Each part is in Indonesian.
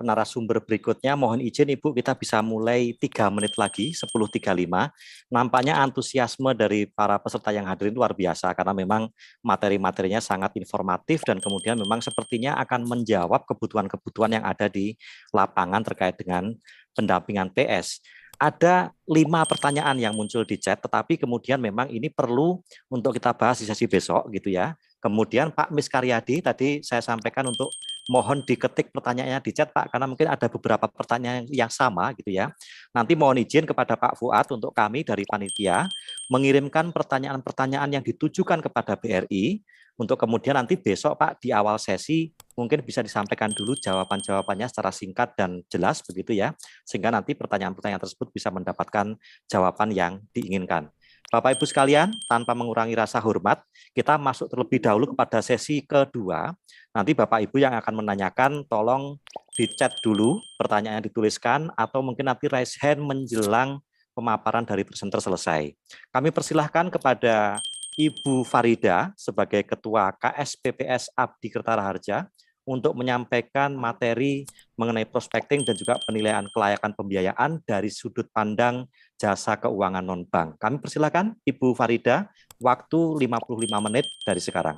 narasumber berikutnya, mohon izin Ibu kita bisa mulai 3 menit lagi, 10.35. Nampaknya antusiasme dari para peserta yang hadir luar biasa karena memang materi-materinya sangat informatif dan kemudian memang sepertinya akan menjawab kebutuhan-kebutuhan yang ada di lapangan terkait dengan pendampingan PS. Ada 5 pertanyaan yang muncul di chat, tetapi kemudian memang ini perlu untuk kita bahas di sesi besok gitu ya. Kemudian Pak Miskaryadi tadi saya sampaikan untuk mohon diketik pertanyaannya di chat Pak, karena mungkin ada beberapa pertanyaan yang sama gitu ya. Nanti mohon izin kepada Pak Fuad untuk kami dari panitia mengirimkan pertanyaan-pertanyaan yang ditujukan kepada BRI untuk kemudian nanti besok Pak di awal sesi mungkin bisa disampaikan dulu jawaban-jawabannya secara singkat dan jelas begitu ya, sehingga nanti pertanyaan-pertanyaan tersebut bisa mendapatkan jawaban yang diinginkan. Bapak Ibu sekalian, tanpa mengurangi rasa hormat, kita masuk terlebih dahulu kepada sesi kedua. Nanti Bapak Ibu yang akan menanyakan, tolong di chat dulu pertanyaan yang dituliskan, atau mungkin nanti raise hand menjelang pemaparan dari presenter selesai. Kami persilahkan kepada Ibu Farida sebagai Ketua KSPPS Abdi Kertara Harja untuk menyampaikan materi mengenai prospecting dan juga penilaian kelayakan pembiayaan dari sudut pandang jasa keuangan non-bank. Kami persilakan Ibu Farida, waktu 55 menit dari sekarang.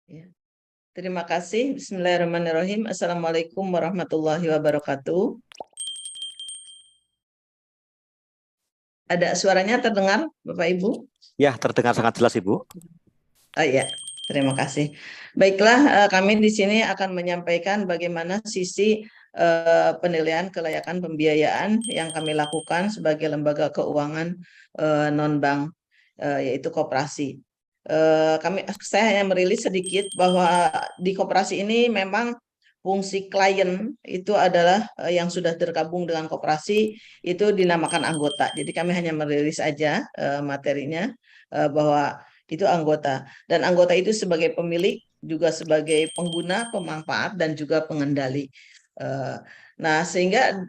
Ya. Terima kasih. Bismillahirrahmanirrahim. Assalamualaikum warahmatullahi wabarakatuh. Ada suaranya terdengar, Bapak Ibu? Ya, terdengar sangat jelas, Ibu. Oh ya, terima kasih. Baiklah, kami di sini akan menyampaikan bagaimana sisi penilaian kelayakan pembiayaan yang kami lakukan sebagai lembaga keuangan non-bank, yaitu koperasi. Saya hanya merilis sedikit bahwa di koperasi ini memang fungsi klien itu adalah yang sudah tergabung dengan koperasi itu dinamakan anggota. Jadi kami hanya merilis aja materinya bahwa itu anggota. Dan anggota itu sebagai pemilik, juga sebagai pengguna, pemanfaat, dan juga pengendali. Nah, sehingga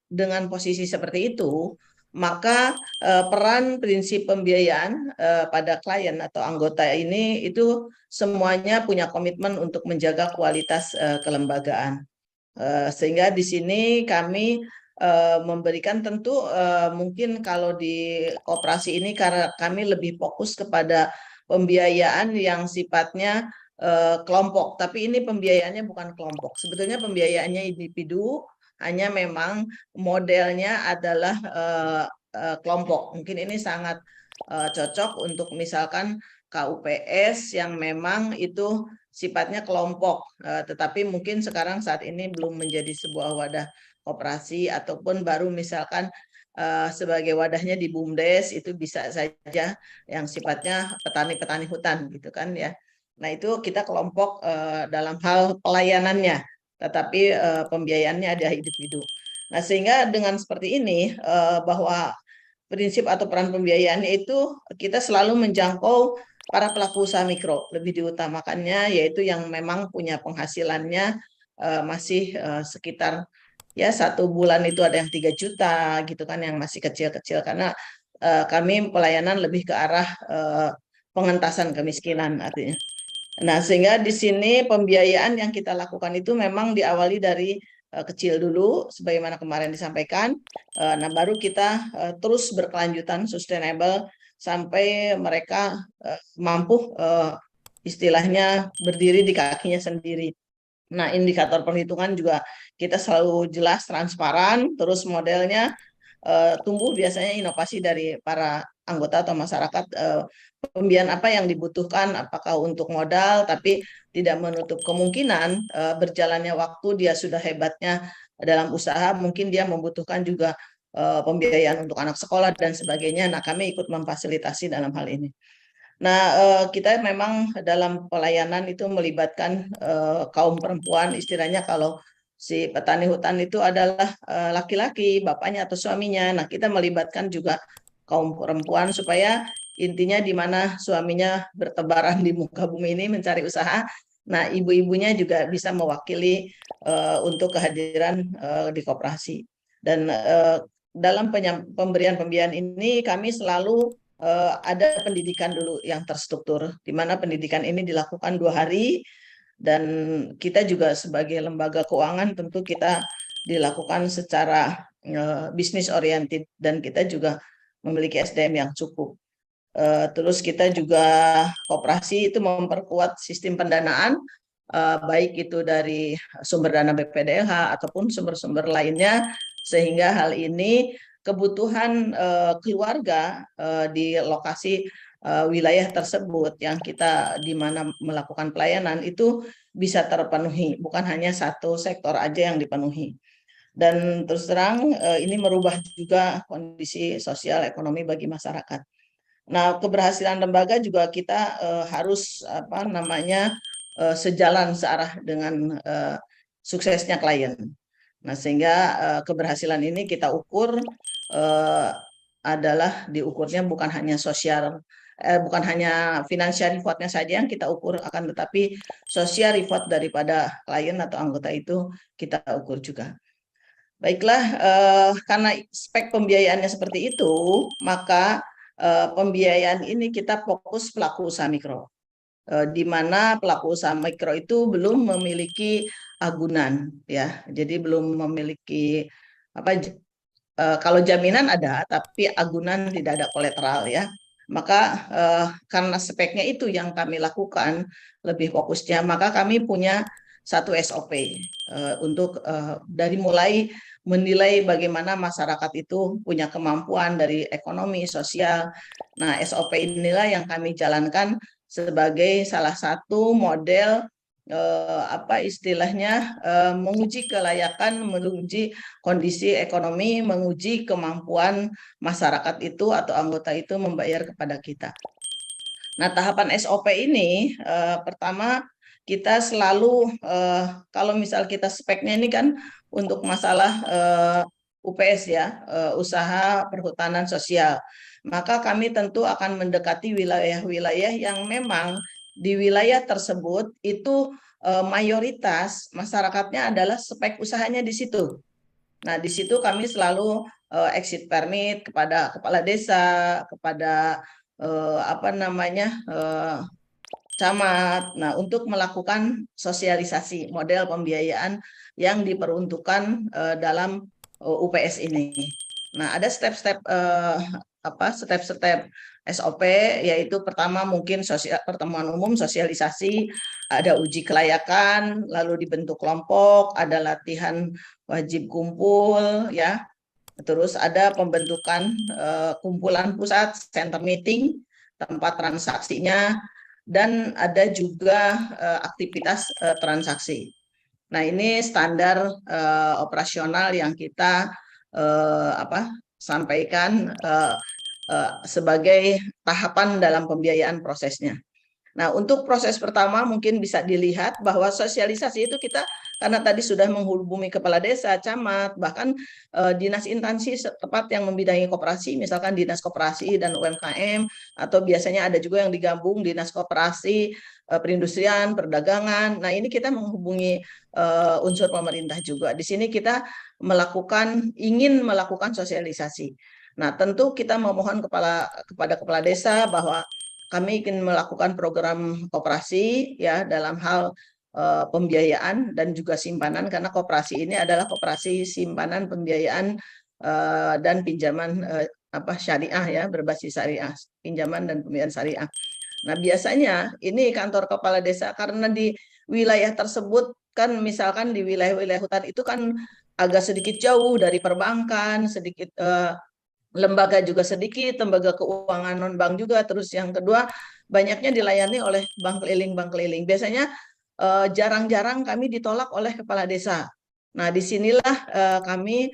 dengan posisi seperti itu, maka peran prinsip pembiayaan pada klien atau anggota ini itu semuanya punya komitmen untuk menjaga kualitas kelembagaan. Sehingga di sini kami memberikan tentu mungkin kalau di koperasi ini karena kami lebih fokus kepada pembiayaan yang sifatnya kelompok, tapi ini pembiayaannya bukan kelompok. Sebetulnya pembiayaannya individu, hanya memang modelnya adalah kelompok. Mungkin ini sangat cocok untuk misalkan KUPS yang memang itu sifatnya kelompok, tetapi mungkin sekarang saat ini belum menjadi sebuah wadah koperasi ataupun baru misalkan sebagai wadahnya di BUMDes itu bisa saja yang sifatnya petani-petani hutan gitu kan ya. Nah itu kita kelompok dalam hal pelayanannya, tetapi pembiayaannya ada individu. Nah sehingga dengan seperti ini bahwa prinsip atau peran pembiayaannya itu kita selalu menjangkau para pelaku usaha mikro, lebih diutamakannya yaitu yang memang punya penghasilannya masih sekitar ya 1 bulan itu ada yang 3 juta gitu kan, yang masih kecil-kecil, karena kami pelayanan lebih ke arah pengentasan kemiskinan artinya. Nah, sehingga di sini pembiayaan yang kita lakukan itu memang diawali dari kecil dulu, sebagaimana kemarin disampaikan. Nah, baru kita terus berkelanjutan, sustainable, sampai mereka mampu istilahnya berdiri di kakinya sendiri. Nah, indikator perhitungan juga kita selalu jelas, transparan, terus modelnya tumbuh biasanya inovasi dari para anggota atau masyarakat, pembiayaan apa yang dibutuhkan, apakah untuk modal, tapi tidak menutup kemungkinan berjalannya waktu dia sudah hebatnya dalam usaha, mungkin dia membutuhkan juga pembiayaan untuk anak sekolah dan sebagainya. Nah, kami ikut memfasilitasi dalam hal ini. Nah, kita memang dalam pelayanan itu melibatkan kaum perempuan, istilahnya kalau si petani hutan itu adalah laki-laki, bapaknya atau suaminya. Nah, kita melibatkan juga kaum perempuan supaya intinya di mana suaminya bertebaran di muka bumi ini mencari usaha. Nah, ibu-ibunya juga bisa mewakili untuk kehadiran di koperasi. Dan dalam pemberian pembiayaan ini kami selalu ada pendidikan dulu yang terstruktur, di mana pendidikan ini dilakukan 2 hari Dan kita juga sebagai lembaga keuangan tentu kita dilakukan secara bisnis oriented dan kita juga memiliki SDM yang cukup. Terus kita juga koperasi itu memperkuat sistem pendanaan, baik itu dari sumber dana BPDH ataupun sumber-sumber lainnya, sehingga hal ini kebutuhan keluarga di lokasi wilayah tersebut yang kita di mana melakukan pelayanan itu bisa terpenuhi, bukan hanya satu sektor aja yang dipenuhi. Dan terus terang ini merubah juga kondisi sosial ekonomi bagi masyarakat. Nah, keberhasilan lembaga juga kita harus sejalan searah dengan suksesnya klien. Nah, sehingga keberhasilan ini kita ukur adalah diukurnya bukan hanya bukan hanya financial reward-nya saja yang kita ukur, akan tetapi social reward daripada klien atau anggota itu kita ukur juga. Baiklah, karena spek pembiayaannya seperti itu, maka pembiayaan ini kita fokus pelaku usaha mikro, di mana pelaku usaha mikro itu belum memiliki agunan, ya. Jadi belum memiliki kalau jaminan ada, tapi agunan tidak ada kolateral, ya. Maka karena speknya itu yang kami lakukan lebih fokusnya, maka kami punya satu SOP untuk dari mulai menilai bagaimana masyarakat itu punya kemampuan dari ekonomi, sosial. Nah, SOP inilah yang kami jalankan sebagai salah satu model menguji kelayakan, menguji kondisi ekonomi, menguji kemampuan masyarakat itu atau anggota itu membayar kepada kita. Nah, tahapan SOP ini pertama kita selalu kalau misal kita speknya ini kan untuk masalah UPS, ya, usaha perhutanan sosial, maka kami tentu akan mendekati wilayah-wilayah yang memang di wilayah tersebut itu mayoritas masyarakatnya adalah spek usahanya di situ. Nah, di situ kami selalu exit permit kepada kepala desa, kepada camat. Nah, untuk melakukan sosialisasi model pembiayaan yang diperuntukkan dalam UPS ini. Nah, ada step-step SOP, yaitu pertama mungkin pertemuan umum sosialisasi, ada uji kelayakan, lalu dibentuk kelompok, ada latihan wajib kumpul, ya. Terus ada pembentukan kumpulan pusat, center meeting, tempat transaksinya, dan ada juga aktivitas transaksi. Nah, ini standar operasional yang kita sampaikan sebagai tahapan dalam pembiayaan prosesnya. Nah, untuk proses pertama mungkin bisa dilihat bahwa sosialisasi itu kita, karena tadi sudah menghubungi kepala desa, camat, bahkan dinas instansi setempat yang membidangi koperasi, misalkan dinas koperasi dan UMKM, atau biasanya ada juga yang digabung dinas koperasi, perindustrian, perdagangan. Nah, ini kita menghubungi unsur pemerintah juga. Di sini kita ingin melakukan sosialisasi. Nah, tentu kita memohon kepada kepala desa bahwa kami ingin melakukan program koperasi, ya, dalam hal pembiayaan dan juga simpanan, karena koperasi ini adalah koperasi simpanan, pembiayaan dan pinjaman syariah, ya, berbasis syariah, pinjaman dan pembiayaan syariah. Nah, biasanya ini kantor kepala desa, karena di wilayah tersebut kan, misalkan di wilayah-wilayah hutan itu kan agak sedikit jauh dari perbankan, sedikit lembaga juga sedikit, lembaga keuangan non-bank juga. Terus yang kedua, banyaknya dilayani oleh bank keliling. Biasanya jarang-jarang kami ditolak oleh kepala desa. Nah, disinilah kami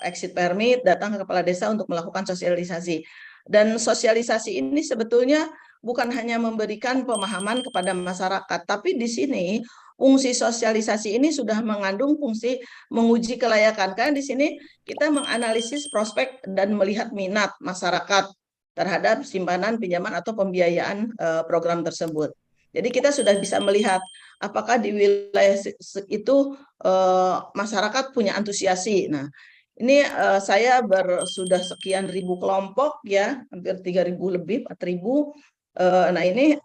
exit permit, datang ke kepala desa untuk melakukan sosialisasi. Dan sosialisasi ini sebetulnya bukan hanya memberikan pemahaman kepada masyarakat, tapi di sini fungsi sosialisasi ini sudah mengandung fungsi menguji kelayakan. Karena di sini kita menganalisis prospek dan melihat minat masyarakat terhadap simpanan, pinjaman, atau pembiayaan program tersebut. Jadi kita sudah bisa melihat apakah di wilayah itu masyarakat punya antusiasi. Nah, ini saya sudah sekian ribu kelompok, ya, hampir 3.000 lebih, 4.000. Nah, ini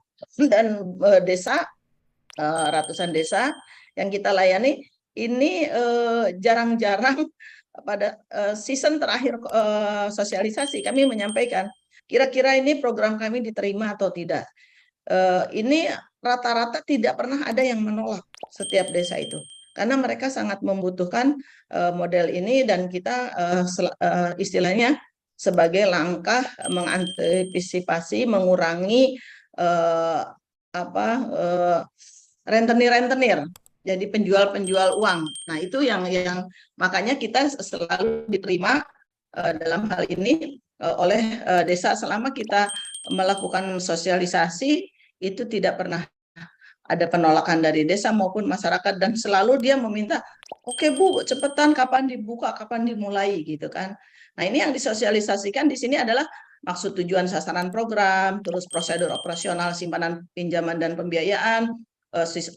dan desa ratusan desa yang kita layani. Ini jarang-jarang pada season terakhir sosialisasi kami menyampaikan kira-kira ini program kami diterima atau tidak. Ini rata-rata tidak pernah ada yang menolak setiap desa itu, karena mereka sangat membutuhkan model ini, dan kita istilahnya sebagai langkah mengantisipasi, mengurangi rentenir-rentenir, jadi penjual-penjual uang. Nah, itu yang makanya kita selalu diterima dalam hal ini oleh desa. Selama kita melakukan sosialisasi, itu tidak pernah ada penolakan dari desa maupun masyarakat, dan selalu dia meminta, oke Bu, cepetan, kapan dibuka, kapan dimulai, gitu kan. Nah, ini yang disosialisasikan di sini adalah maksud, tujuan, sasaran program, terus prosedur operasional simpanan pinjaman dan pembiayaan,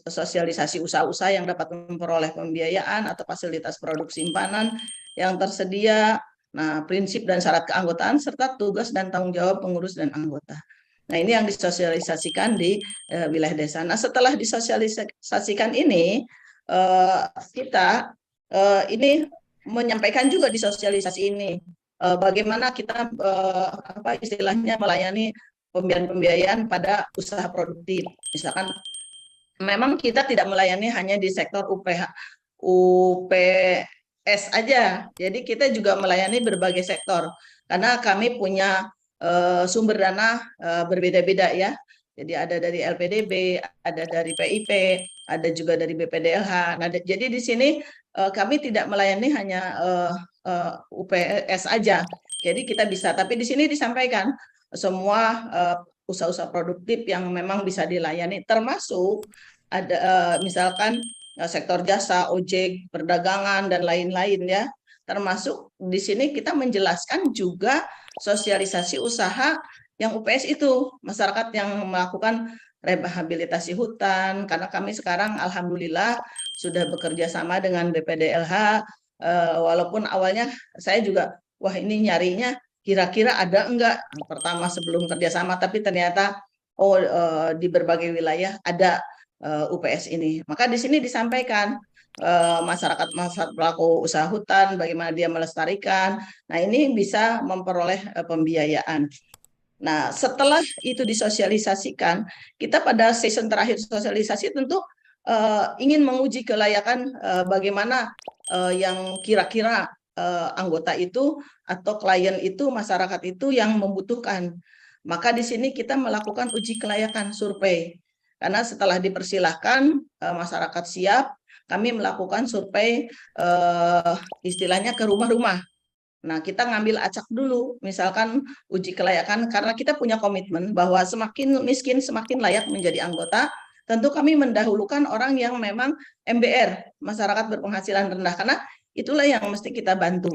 sosialisasi usaha-usaha yang dapat memperoleh pembiayaan atau fasilitas produk simpanan yang tersedia, nah prinsip dan syarat keanggotaan, serta tugas dan tanggung jawab pengurus dan anggota. Nah, ini yang disosialisasikan di wilayah desa. Nah, setelah disosialisasikan ini, kita ini menyampaikan juga di sosialisasi ini bagaimana kita istilahnya melayani pembiayaan pada usaha produktif. Misalkan memang kita tidak melayani hanya di sektor UPS aja, jadi kita juga melayani berbagai sektor karena kami punya sumber dana berbeda-beda ya. Jadi ada dari LPDB, ada dari PIP, ada juga dari BPDLH. Nah, jadi di sini kami tidak melayani hanya UPS aja. Jadi kita bisa, tapi di sini disampaikan semua usaha-usaha produktif yang memang bisa dilayani, termasuk ada misalkan sektor jasa, ojek, perdagangan dan lain-lain ya. Termasuk di sini kita menjelaskan juga sosialisasi usaha yang UPS itu, masyarakat yang melakukan rehabilitasi hutan, karena kami sekarang alhamdulillah sudah bekerja sama dengan BPDLH, walaupun awalnya saya juga, wah ini nyarinya kira-kira ada enggak, pertama sebelum kerjasama, tapi ternyata di berbagai wilayah ada UPS ini. Maka di sini disampaikan masyarakat pelaku usaha hutan, bagaimana dia melestarikan. Nah, ini bisa memperoleh pembiayaan. Nah, setelah itu disosialisasikan, kita pada season terakhir sosialisasi tentu ingin menguji kelayakan bagaimana yang kira-kira anggota itu atau klien itu, masyarakat itu yang membutuhkan. Maka di sini kita melakukan uji kelayakan survei. Karena setelah dipersilahkan masyarakat siap, kami melakukan survei istilahnya ke rumah-rumah. Nah, kita ngambil acak dulu, misalkan uji kelayakan, karena kita punya komitmen bahwa semakin miskin semakin layak menjadi anggota. Tentu kami mendahulukan orang yang memang MBR, masyarakat berpenghasilan rendah, karena itulah yang mesti kita bantu.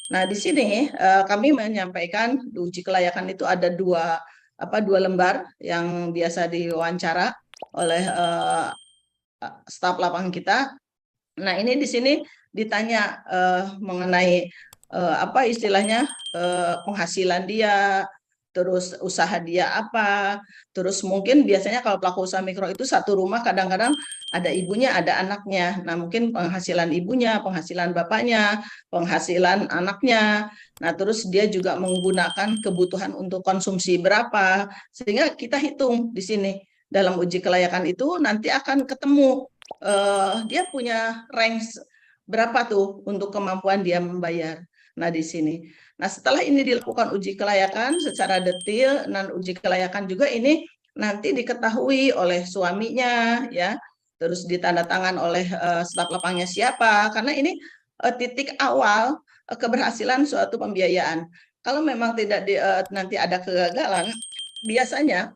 Nah, di sini kami menyampaikan uji kelayakan itu ada dua lembar yang biasa diwawancara oleh staf lapangan kita. Nah, ini di sini ditanya mengenai apa istilahnya penghasilan dia, terus usaha dia apa, terus mungkin biasanya kalau pelaku usaha mikro itu satu rumah kadang-kadang ada ibunya, ada anaknya. Nah, mungkin penghasilan ibunya, penghasilan bapaknya, penghasilan anaknya. Nah, terus dia juga menggunakan kebutuhan untuk konsumsi berapa, sehingga kita hitung di sini dalam uji kelayakan itu nanti akan ketemu dia punya range berapa tuh untuk kemampuan dia membayar. Nah, di sini. Nah, setelah ini dilakukan uji kelayakan secara detail, dan uji kelayakan juga ini nanti diketahui oleh suaminya, ya, terus ditandatangan oleh staf lapangnya siapa, karena ini titik awal keberhasilan suatu pembiayaan. Kalau memang tidak nanti ada kegagalan, biasanya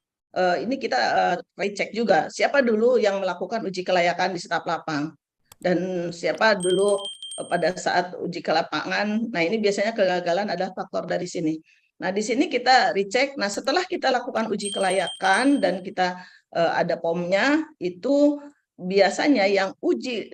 ini kita recheck juga siapa dulu yang melakukan uji kelayakan di staf lapang dan siapa dulu pada saat uji ke lapangan. Nah, ini biasanya kegagalan adalah faktor dari sini. Nah, di sini kita recheck. Nah, setelah kita lakukan uji kelayakan dan kita ada POM-nya, itu biasanya yang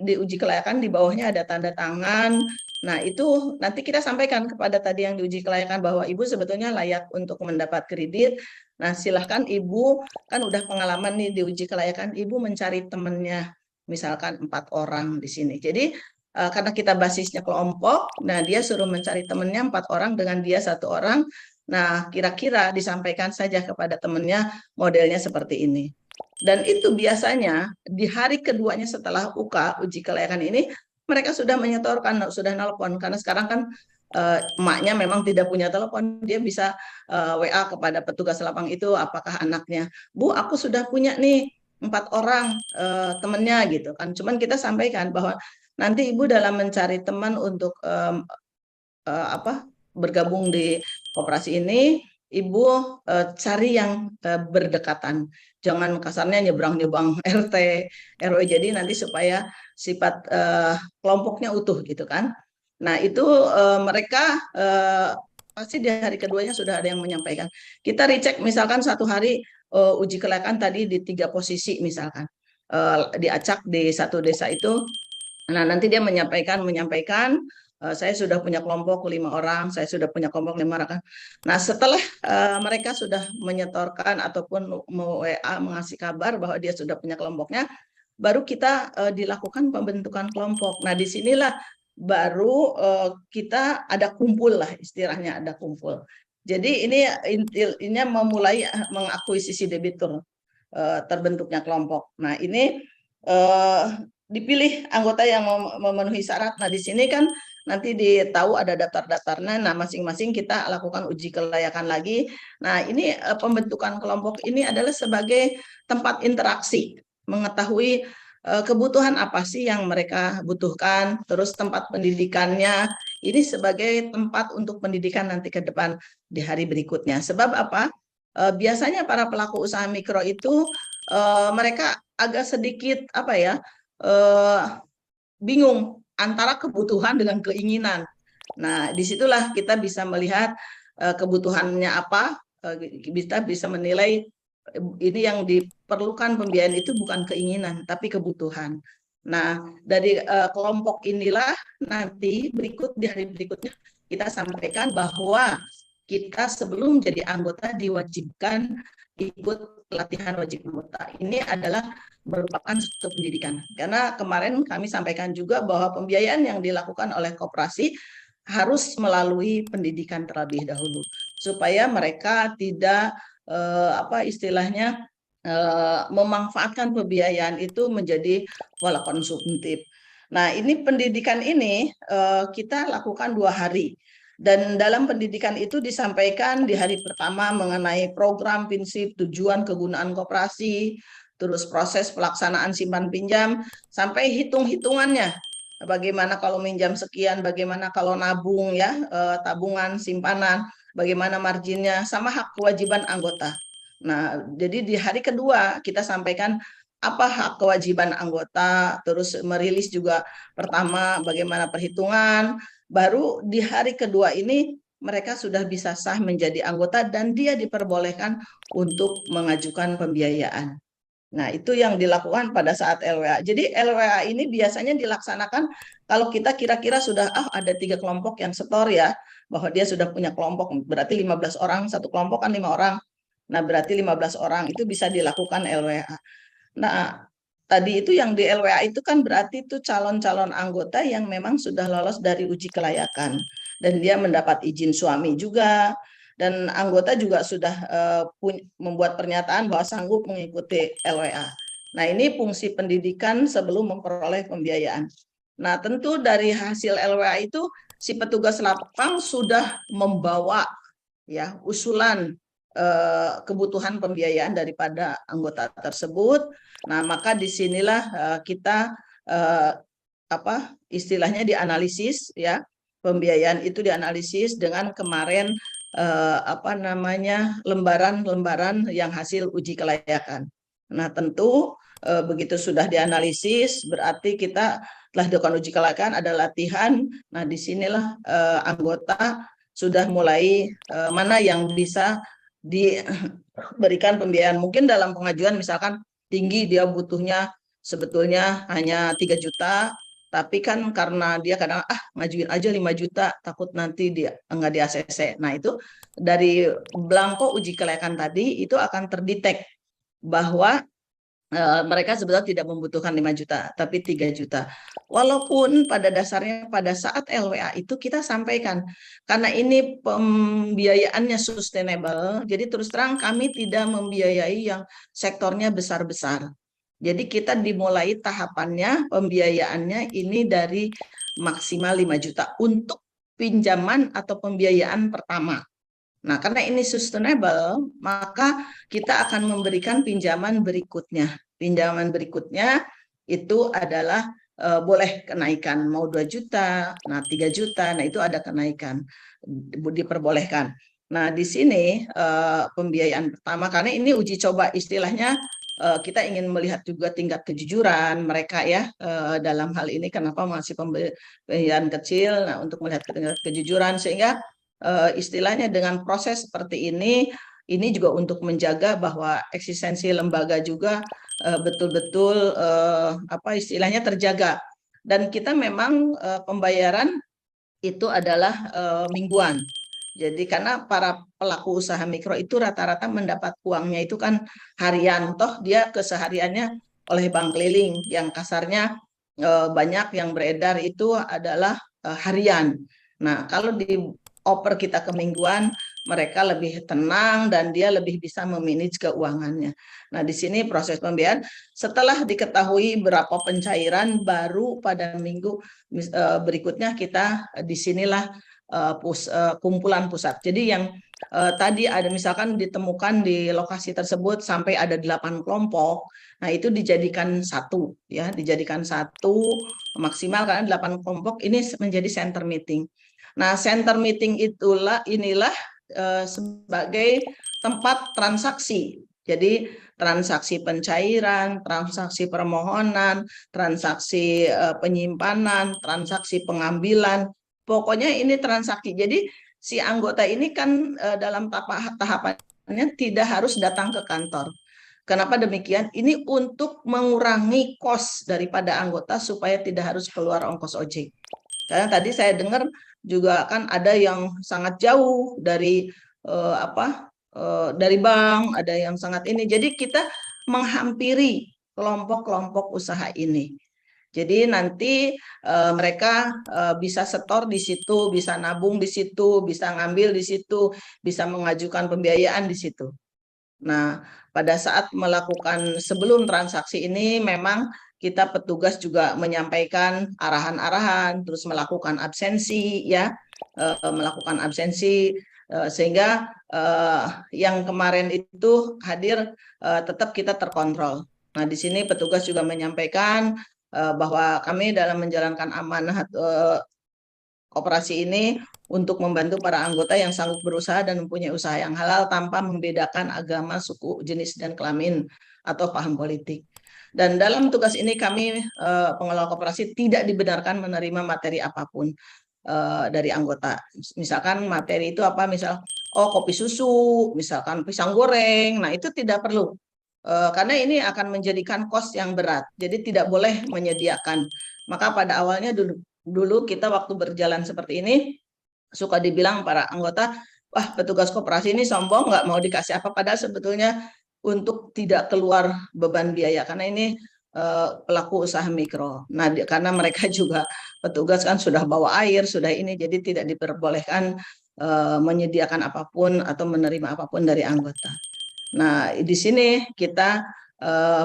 diuji kelayakan di bawahnya ada tanda tangan. Nah, itu nanti kita sampaikan kepada tadi yang diuji kelayakan bahwa Ibu sebetulnya layak untuk mendapat kredit. Nah, silahkan Ibu, kan udah pengalaman nih diuji kelayakan, Ibu mencari temennya, misalkan 4 orang di sini. Jadi, karena kita basisnya kelompok, nah dia suruh mencari temennya 4 orang dengan dia 1 orang. Nah, kira-kira disampaikan saja kepada temennya modelnya seperti ini. Dan itu biasanya di hari keduanya setelah uji kelayakan ini, mereka sudah menyetorkan, sudah nelpon. Karena sekarang kan emaknya memang tidak punya telepon, dia bisa WA kepada petugas lapang itu, apakah anaknya, Bu, aku sudah punya nih 4 orang temennya gitu kan. Cuman kita sampaikan bahwa nanti Ibu dalam mencari teman untuk bergabung di koperasi ini, Ibu cari yang berdekatan. Jangan kasarnya nyebrang-nyebrang RT, RW, jadi nanti supaya sifat kelompoknya utuh gitu kan. Nah, itu mereka pasti di hari keduanya sudah ada yang menyampaikan. Kita recheck misalkan satu hari uji kelayakan tadi di 3 posisi misalkan. Diacak di satu desa itu. Nah, nanti dia menyampaikan saya sudah punya kelompok 5 orang, saya sudah punya kelompok 5 orang. Nah, setelah mereka sudah menyetorkan ataupun WA mengasih kabar bahwa dia sudah punya kelompoknya, baru kita dilakukan pembentukan kelompok. Nah, disinilah baru kita ada kumpul lah, istilahnya ada kumpul. Jadi ini memulai mengakuisisi debitur, terbentuknya kelompok. Nah, ini dipilih anggota yang memenuhi syarat. Nah, di sini kan nanti ditahu ada daftar-daftarnya. Nah, masing-masing kita lakukan uji kelayakan lagi. Nah, ini pembentukan kelompok ini adalah sebagai tempat interaksi, mengetahui kebutuhan apa sih yang mereka butuhkan, terus tempat pendidikannya, ini sebagai tempat untuk pendidikan nanti ke depan di hari berikutnya. Sebab apa? Biasanya para pelaku usaha mikro itu mereka agak sedikit bingung antara kebutuhan dengan keinginan. Nah, disitulah kita bisa melihat kebutuhannya apa, kita bisa menilai ini yang diperlukan pembiayaan itu bukan keinginan, tapi kebutuhan. Nah, dari kelompok inilah nanti di hari berikutnya kita sampaikan bahwa kita sebelum jadi anggota diwajibkan ikut pelatihan wajib anggota. Ini adalah merupakan suatu pendidikan. Karena kemarin kami sampaikan juga bahwa pembiayaan yang dilakukan oleh koperasi harus melalui pendidikan terlebih dahulu supaya mereka tidak memanfaatkan pembiayaan itu menjadi pola konsumtif. Nah, ini pendidikan ini kita lakukan 2 hari. Dan dalam pendidikan itu disampaikan di hari pertama mengenai program, prinsip, tujuan, kegunaan koperasi, terus proses pelaksanaan simpan pinjam, sampai hitung-hitungannya. Bagaimana kalau minjam sekian, bagaimana kalau nabung ya, tabungan, simpanan, bagaimana marginnya, sama hak kewajiban anggota. Nah, jadi di hari kedua kita sampaikan apa hak kewajiban anggota, terus merilis juga pertama bagaimana perhitungan, baru di hari kedua ini mereka sudah bisa sah menjadi anggota dan dia diperbolehkan untuk mengajukan pembiayaan. Nah, itu yang dilakukan pada saat LWA. Jadi LWA ini biasanya dilaksanakan kalau kita kira-kira sudah ada 3 kelompok yang setor ya, bahwa dia sudah punya kelompok, berarti 15 orang, satu kelompok kan 5 orang. Nah, berarti 15 orang itu bisa dilakukan LWA. Nah, tadi itu yang di LWA itu kan berarti itu calon-calon anggota yang memang sudah lolos dari uji kelayakan dan dia mendapat izin suami juga, dan anggota juga sudah membuat pernyataan bahwa sanggup mengikuti LWA. Nah, ini fungsi pendidikan sebelum memperoleh pembiayaan. Nah, tentu dari hasil LWA itu si petugas lapang sudah membawa ya usulan kebutuhan pembiayaan daripada anggota tersebut. Nah, maka disinilah kita istilahnya dianalisis ya, pembiayaan itu dianalisis dengan kemarin lembaran-lembaran yang hasil uji kelayakan. Nah, tentu begitu sudah dianalisis berarti kita telah dilakukan uji kelayakan, ada latihan. Nah, disinilah anggota sudah mulai mana yang bisa diberikan pembiayaan. Mungkin dalam pengajuan misalkan tinggi dia butuhnya sebetulnya hanya 3 juta, tapi kan karena dia kadang ngajuin aja 5 juta, takut nanti dia nggak di ACC. Nah itu dari belangko uji kelayakan tadi itu akan terdetek bahwa mereka sebetulnya tidak membutuhkan 5 juta, tapi 3 juta. Walaupun pada dasarnya pada saat LWA itu kita sampaikan, karena ini pembiayaannya sustainable, jadi terus terang kami tidak membiayai yang sektornya besar-besar. Jadi kita dimulai tahapannya, pembiayaannya ini dari maksimal 5 juta untuk pinjaman atau pembiayaan pertama. Nah, karena ini sustainable, maka kita akan memberikan pinjaman berikutnya. Pinjaman berikutnya itu adalah boleh kenaikan, mau 2 juta, nah 3 juta, nah itu ada kenaikan, diperbolehkan. Nah, di sini pembiayaan pertama, karena ini uji coba istilahnya, kita ingin melihat juga tingkat kejujuran mereka ya dalam hal ini, kenapa masih pembiayaan kecil, nah untuk melihat tingkat kejujuran, sehingga istilahnya dengan proses seperti ini juga untuk menjaga bahwa eksistensi lembaga juga betul-betul apa istilahnya terjaga. Dan kita memang pembayaran itu adalah mingguan. Jadi karena para pelaku usaha mikro itu rata-rata mendapat uangnya itu kan harian, toh dia kesehariannya oleh bank keliling yang kasarnya banyak yang beredar itu adalah harian. Nah, kalau dioper kita ke mingguan, mereka lebih tenang dan dia lebih bisa memanage keuangannya. Nah, di sini proses pembiayaan setelah diketahui berapa pencairan, baru pada minggu berikutnya kita disinilah kumpulan pusat. Jadi yang tadi ada misalkan ditemukan di lokasi tersebut sampai ada 8 kelompok, nah itu dijadikan satu ya, dijadikan satu maksimal karena 8 kelompok ini menjadi center meeting. Nah, center meeting inilah sebagai tempat transaksi. Jadi transaksi pencairan, transaksi permohonan, transaksi penyimpanan, transaksi pengambilan. Pokoknya ini transaksi. Jadi si anggota ini kan dalam tahapannya tidak harus datang ke kantor. Kenapa demikian? Ini untuk mengurangi kos daripada anggota supaya tidak harus keluar ongkos ojek. Karena tadi saya dengar juga kan ada yang sangat jauh dari dari bank, ada yang sangat ini. Jadi kita menghampiri kelompok-kelompok usaha ini. Jadi nanti mereka bisa setor di situ, bisa nabung di situ, bisa ngambil di situ, bisa mengajukan pembiayaan di situ. Nah, pada saat melakukan sebelum transaksi ini memang kita petugas juga menyampaikan arahan-arahan, terus melakukan absensi ya, melakukan absensi sehingga yang kemarin itu hadir tetap kita terkontrol. Nah, di sini petugas juga menyampaikan bahwa kami dalam menjalankan amanah operasi ini untuk membantu para anggota yang sanggup berusaha dan mempunyai usaha yang halal tanpa membedakan agama, suku, jenis, dan kelamin atau paham politik. Dan dalam tugas ini kami pengelola koperasi tidak dibenarkan menerima materi apapun dari anggota. Misalkan materi itu apa? Misal, kopi susu, misalkan pisang goreng. Nah, itu tidak perlu. Karena ini akan menjadikan kos yang berat. Jadi tidak boleh menyediakan. Maka pada awalnya dulu kita waktu berjalan seperti ini, suka dibilang para anggota, wah petugas koperasi ini sombong, nggak mau dikasih apa, padahal sebetulnya untuk tidak keluar beban biaya, karena ini pelaku usaha mikro. Nah, karena mereka juga petugas kan sudah bawa air, sudah ini, jadi tidak diperbolehkan menyediakan apapun atau menerima apapun dari anggota. Nah, di sini kita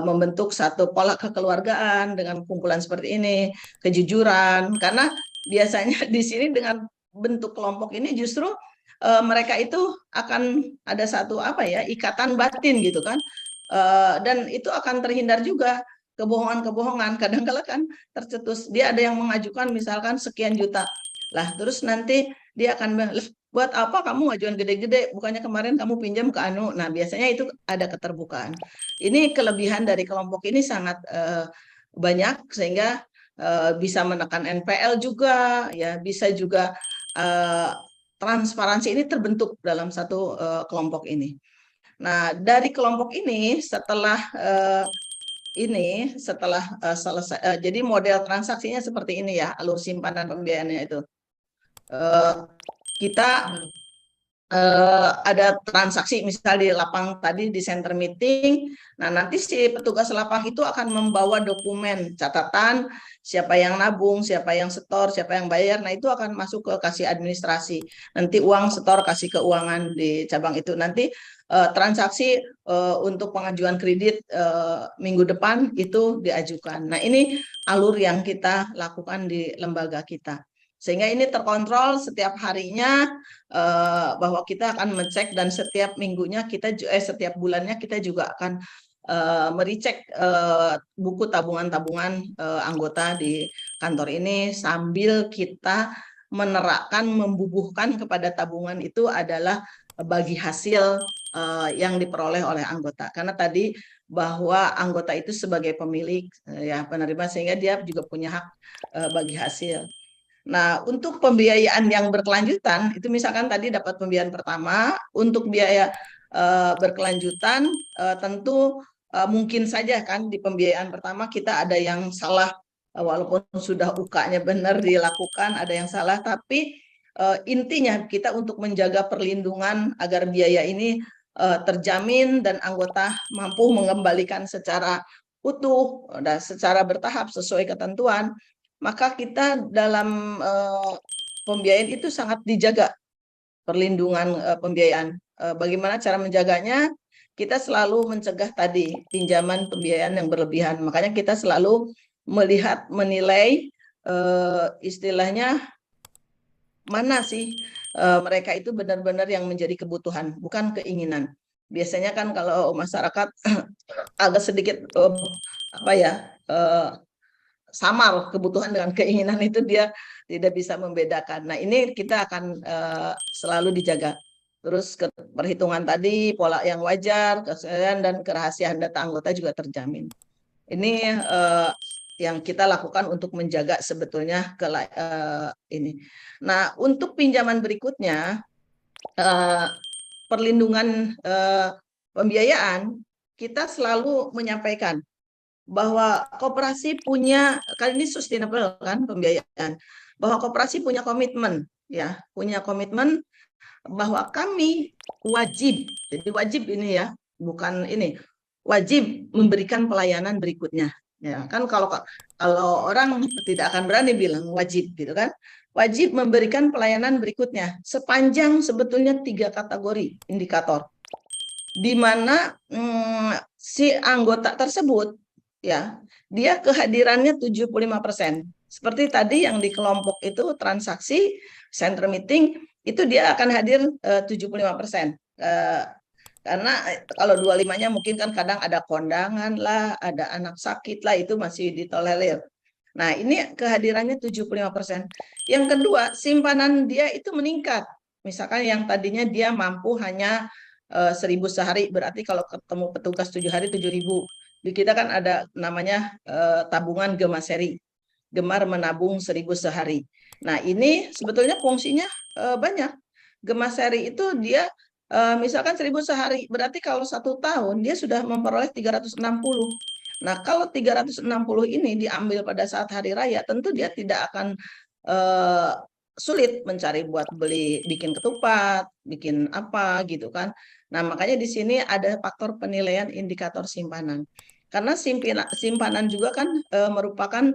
membentuk satu pola kekeluargaan dengan kumpulan seperti ini, kejujuran, karena biasanya di sini dengan bentuk kelompok ini justru mereka itu akan ada satu apa ya, ikatan batin gitu kan, dan itu akan terhindar juga kebohongan-kebohongan. Kadang-kala kan tercetus, dia ada yang mengajukan misalkan sekian juta, lah terus nanti dia akan bilang, buat apa kamu ngajuan gede-gede, bukannya kemarin kamu pinjam ke anu. Nah, biasanya itu ada keterbukaan. Ini kelebihan dari kelompok ini sangat banyak, sehingga bisa menekan NPL juga, ya bisa juga transparansi ini terbentuk dalam satu kelompok ini. Nah, dari kelompok ini setelah ini setelah selesai, jadi model transaksinya seperti ini ya, alur simpanan pembiayaannya itu. Kita ada transaksi misal di lapang tadi di center meeting. Nah, nanti si petugas lapang itu akan membawa dokumen catatan siapa yang nabung, siapa yang setor, siapa yang bayar. Nah, itu akan masuk ke kasih administrasi. Nanti uang setor kasih keuangan di cabang itu. Nanti transaksi untuk pengajuan kredit minggu depan itu diajukan. Nah, ini alur yang kita lakukan di lembaga kita. Sehingga ini terkontrol setiap harinya, bahwa kita akan mengecek, dan setiap minggunya kita setiap bulannya kita juga akan mericek buku tabungan-tabungan anggota di kantor ini, sambil kita menerapkan, membubuhkan kepada tabungan itu adalah bagi hasil yang diperoleh oleh anggota. Karena tadi bahwa anggota itu sebagai pemilik ya penerima, sehingga dia juga punya hak bagi hasil. Nah, untuk pembiayaan yang berkelanjutan, itu misalkan tadi dapat pembiayaan pertama, untuk biaya berkelanjutan tentu mungkin saja kan di pembiayaan pertama kita ada yang salah, walaupun sudah UK-nya benar dilakukan, ada yang salah, tapi intinya kita untuk menjaga perlindungan agar biaya ini terjamin dan anggota mampu mengembalikan secara utuh dan secara bertahap sesuai ketentuan, maka kita dalam pembiayaan itu sangat dijaga perlindungan pembiayaan. Bagaimana cara menjaganya? Kita selalu mencegah tadi pinjaman pembiayaan yang berlebihan. Makanya kita selalu melihat, menilai istilahnya mana sih mereka itu benar-benar yang menjadi kebutuhan, bukan keinginan. Biasanya kan kalau masyarakat agak sedikit apa ya, samar kebutuhan dengan keinginan, itu dia tidak bisa membedakan. Nah, ini kita akan selalu dijaga. Terus perhitungan tadi, pola yang wajar, kesesuaian dan kerahasiaan data anggota juga terjamin. Ini yang kita lakukan untuk menjaga sebetulnya ini. Nah, untuk pinjaman berikutnya, perlindungan pembiayaan, kita selalu menyampaikan bahwa koperasi punya, kali ini sustainable kan pembiayaan, bahwa koperasi punya komitmen ya, punya komitmen bahwa kami wajib, jadi wajib ini ya, bukan ini, wajib memberikan pelayanan berikutnya. Ya kan, kalau orang tidak akan berani bilang wajib gitu kan. Wajib memberikan pelayanan berikutnya sepanjang sebetulnya 3 kategori indikator, di mana si anggota tersebut ya, dia kehadirannya 75%. Seperti tadi yang di kelompok itu transaksi center meeting, itu dia akan hadir 75%. Karena kalau 25-nya mungkin kan kadang ada kondangan lah, ada anak sakit lah, itu masih ditolerir. Nah, ini kehadirannya 75%. Yang kedua, simpanan dia itu meningkat. Misalkan yang tadinya dia mampu hanya 1.000 sehari, berarti kalau ketemu petugas 7 hari 7.000. Di kita kan ada namanya tabungan gemaseri, gemar menabung 1.000 sehari. Nah, ini sebetulnya fungsinya banyak. Gemaseri itu dia misalkan 1.000 sehari, berarti kalau 1 tahun dia sudah memperoleh 360. Nah, kalau 360 ini diambil pada saat hari raya, tentu dia tidak akan sulit mencari buat beli, bikin ketupat, bikin apa gitu kan. Nah, makanya di sini ada faktor penilaian indikator simpanan. Karena simpanan juga kan merupakan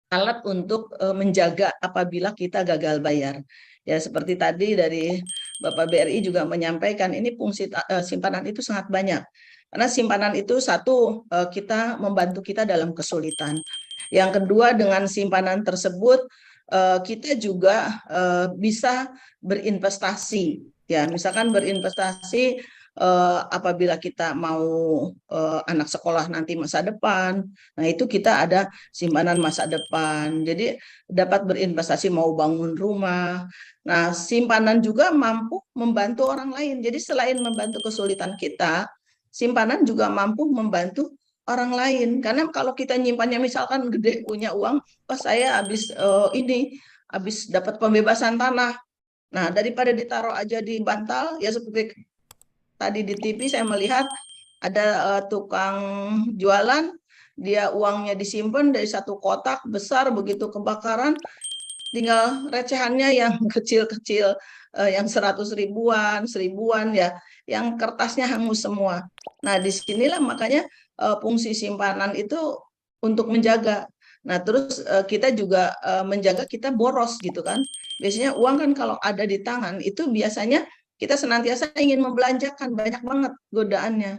alat untuk menjaga apabila kita gagal bayar. Ya, seperti tadi dari Bapak BRI juga menyampaikan, ini fungsi simpanan itu sangat banyak. Karena simpanan itu satu, kita membantu kita dalam kesulitan. Yang kedua, dengan simpanan tersebut kita juga bisa berinvestasi. Ya, misalkan berinvestasi apabila kita mau anak sekolah nanti masa depan, nah itu kita ada simpanan masa depan. Jadi dapat berinvestasi mau bangun rumah. Nah, simpanan juga mampu membantu orang lain. Jadi selain membantu kesulitan kita, simpanan juga mampu membantu orang lain. Karena kalau kita nyimpannya misalkan gede, punya uang, pas saya habis habis dapat pembebasan tanah. Nah, daripada ditaruh aja di bantal, ya seperti tadi di TV saya melihat ada tukang jualan, dia uangnya disimpan dari satu kotak besar, begitu kebakaran tinggal recehannya yang kecil-kecil, yang 100 ribuan, seribuan ya, yang kertasnya hangus semua. Nah, disinilah makanya fungsi simpanan itu untuk menjaga. Nah, terus kita juga menjaga kita boros gitu kan. Biasanya uang kan kalau ada di tangan itu biasanya kita senantiasa ingin membelanjakan, banyak banget godaannya.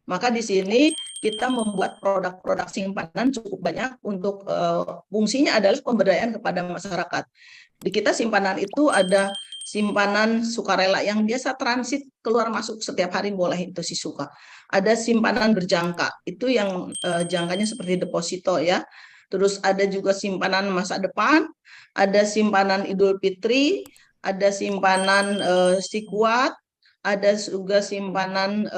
Maka di sini kita membuat produk-produk simpanan cukup banyak untuk fungsinya adalah pemberdayaan kepada masyarakat. Di kita simpanan itu ada simpanan sukarela yang biasa transit keluar masuk setiap hari boleh itu si suka. Ada simpanan berjangka, itu yang jangkanya seperti deposito ya. Terus ada juga simpanan masa depan, ada simpanan Idul Fitri, ada simpanan Sikuat, ada juga simpanan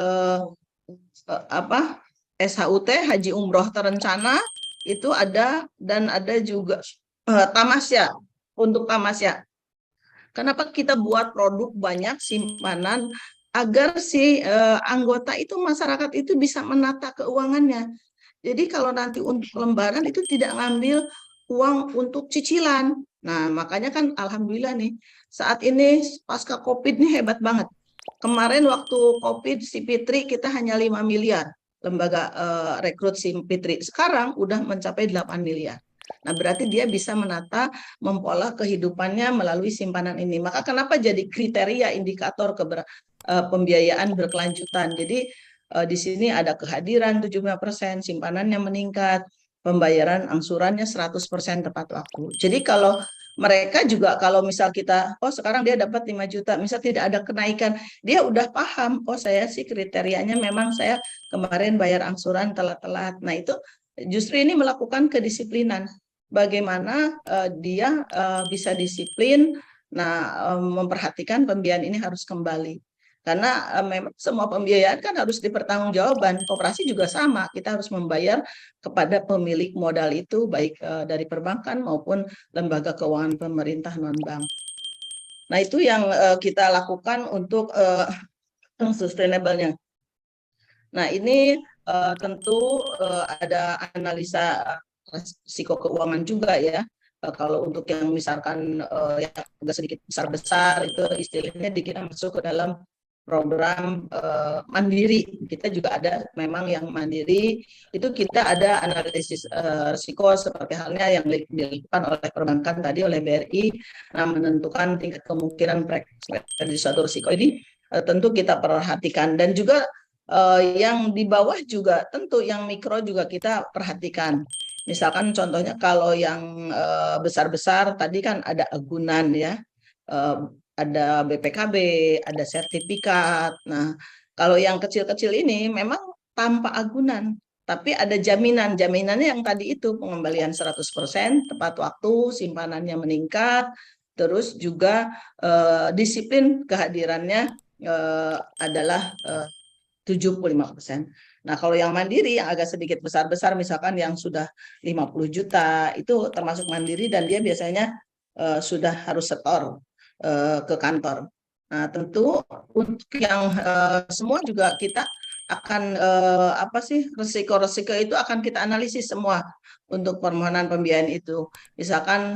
apa SHUT Haji Umroh Terencana itu ada, dan ada juga tamasya. Untuk tamasya, kenapa kita buat produk banyak simpanan agar si anggota itu, masyarakat itu bisa menata keuangannya. Jadi kalau nanti untuk lembaran itu tidak ngambil uang untuk cicilan. Nah, makanya kan alhamdulillah nih saat ini pasca Covid nih hebat banget. Kemarin waktu Covid si Fitri kita hanya 5 miliar lembaga rekrut si Fitri. Sekarang udah mencapai 8 miliar. Nah, berarti dia bisa menata, mempola kehidupannya melalui simpanan ini. Maka kenapa jadi kriteria indikator pembiayaan berkelanjutan. Jadi di sini ada kehadiran 75%, simpanannya meningkat, pembayaran angsurannya 100% tepat waktu. Jadi kalau mereka juga kalau misal kita, oh sekarang dia dapat 5 juta, misal tidak ada kenaikan, dia udah paham, oh saya sih kriterianya memang saya kemarin bayar angsuran telat-telat. Nah itu justru ini melakukan kedisiplinan. Bagaimana dia bisa disiplin, nah memperhatikan pembiayaan ini harus kembali. Karena memang semua pembiayaan kan harus dipertanggungjawabkan. Koperasi juga sama, kita harus membayar kepada pemilik modal itu, baik dari perbankan maupun lembaga keuangan pemerintah non-bank. Nah itu yang kita lakukan untuk sustainable-nya. Nah ini tentu ada analisa risiko keuangan juga ya. Kalau untuk yang misalkan yang agak sedikit besar-besar itu istilahnya kita masuk ke dalam program mandiri. Kita juga ada memang yang mandiri, itu kita ada analisis risiko seperti halnya yang dilakukan oleh perbankan tadi, oleh BRI, nah menentukan tingkat kemungkinan suatu risiko ini tentu kita perhatikan. Dan juga yang di bawah juga tentu yang mikro juga kita perhatikan. Misalkan contohnya kalau yang besar-besar tadi kan ada agunan ya, ada BPKB, ada sertifikat. Nah, kalau yang kecil-kecil ini memang tanpa agunan, tapi ada jaminan. Jaminannya yang tadi itu pengembalian 100%, tepat waktu, simpanannya meningkat, terus juga disiplin kehadirannya adalah 75%. Nah, kalau yang mandiri yang agak sedikit besar-besar, misalkan yang sudah 50 juta, itu termasuk mandiri dan dia biasanya sudah harus setor ke kantor. Nah, tentu untuk yang semua juga kita akan apa sih risiko-risiko itu akan kita analisis semua untuk permohonan pembiayaan itu. Misalkan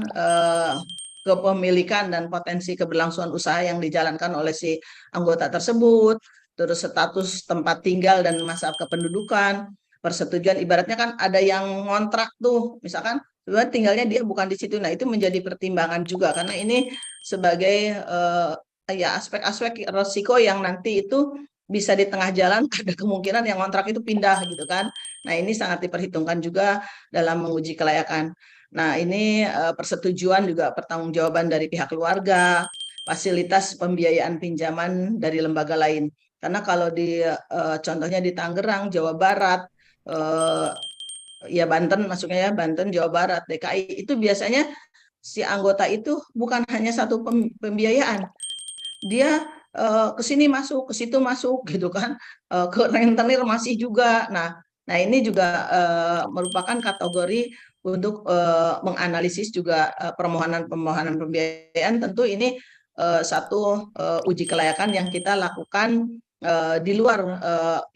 kepemilikan dan potensi keberlangsungan usaha yang dijalankan oleh si anggota tersebut, terus status tempat tinggal dan masa kependudukan, persetujuan, ibaratnya kan ada yang ngontrak tuh, misalkan sebenarnya tinggalnya dia bukan di situ. Nah, itu menjadi pertimbangan juga karena ini sebagai ya aspek-aspek risiko yang nanti itu bisa di tengah jalan ada kemungkinan yang kontrak itu pindah gitu kan. Nah, ini sangat diperhitungkan juga dalam menguji kelayakan. Nah, ini persetujuan juga pertanggungjawaban dari pihak keluarga, fasilitas pembiayaan pinjaman dari lembaga lain. Karena kalau di contohnya di Tangerang, Jawa Barat, ya Banten masuknya ya, Banten, Jawa Barat, DKI, itu biasanya si anggota itu bukan hanya satu pembiayaan, dia ke sini masuk, ke situ masuk gitu kan, ke rentenir masih juga. Nah ini juga merupakan kategori untuk menganalisis juga permohonan pembiayaan. Tentu ini satu uji kelayakan yang kita lakukan di luar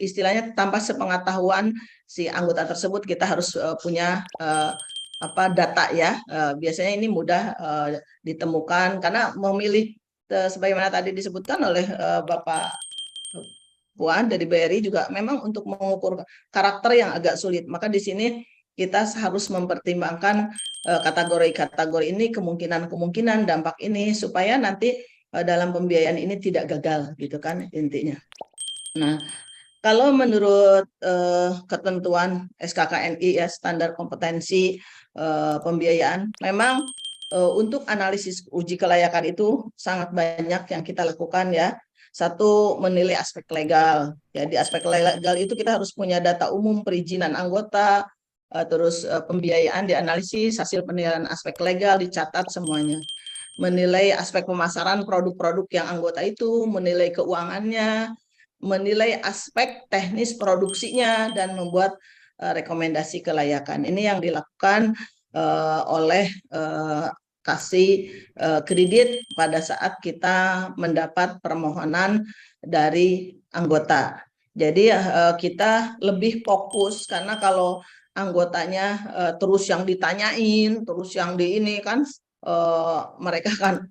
istilahnya tanpa sepengetahuan si anggota tersebut, kita harus punya data ya. Biasanya ini mudah ditemukan karena memilih sebagaimana tadi disebutkan oleh Bapak Puan dari BRI juga, memang untuk mengukur karakter yang agak sulit. Maka di sini kita harus mempertimbangkan kategori-kategori ini, kemungkinan-kemungkinan dampak ini, supaya nanti dalam pembiayaan ini tidak gagal, gitu kan intinya. Nah, kalau menurut ketentuan SKKNI ya, standar kompetensi pembiayaan, memang untuk analisis uji kelayakan itu sangat banyak yang kita lakukan ya. Satu, menilai aspek legal. Ya, di aspek legal itu kita harus punya data umum perizinan anggota, terus pembiayaan dianalisis, hasil penilaian aspek legal dicatat semuanya. Menilai aspek pemasaran produk-produk yang anggota itu, menilai keuangannya, menilai aspek teknis produksinya, dan membuat rekomendasi kelayakan. Ini yang dilakukan oleh kasih kredit pada saat kita mendapat permohonan dari anggota. Jadi kita lebih fokus, karena kalau anggotanya terus yang ditanyain, terus yang di ini kan mereka kan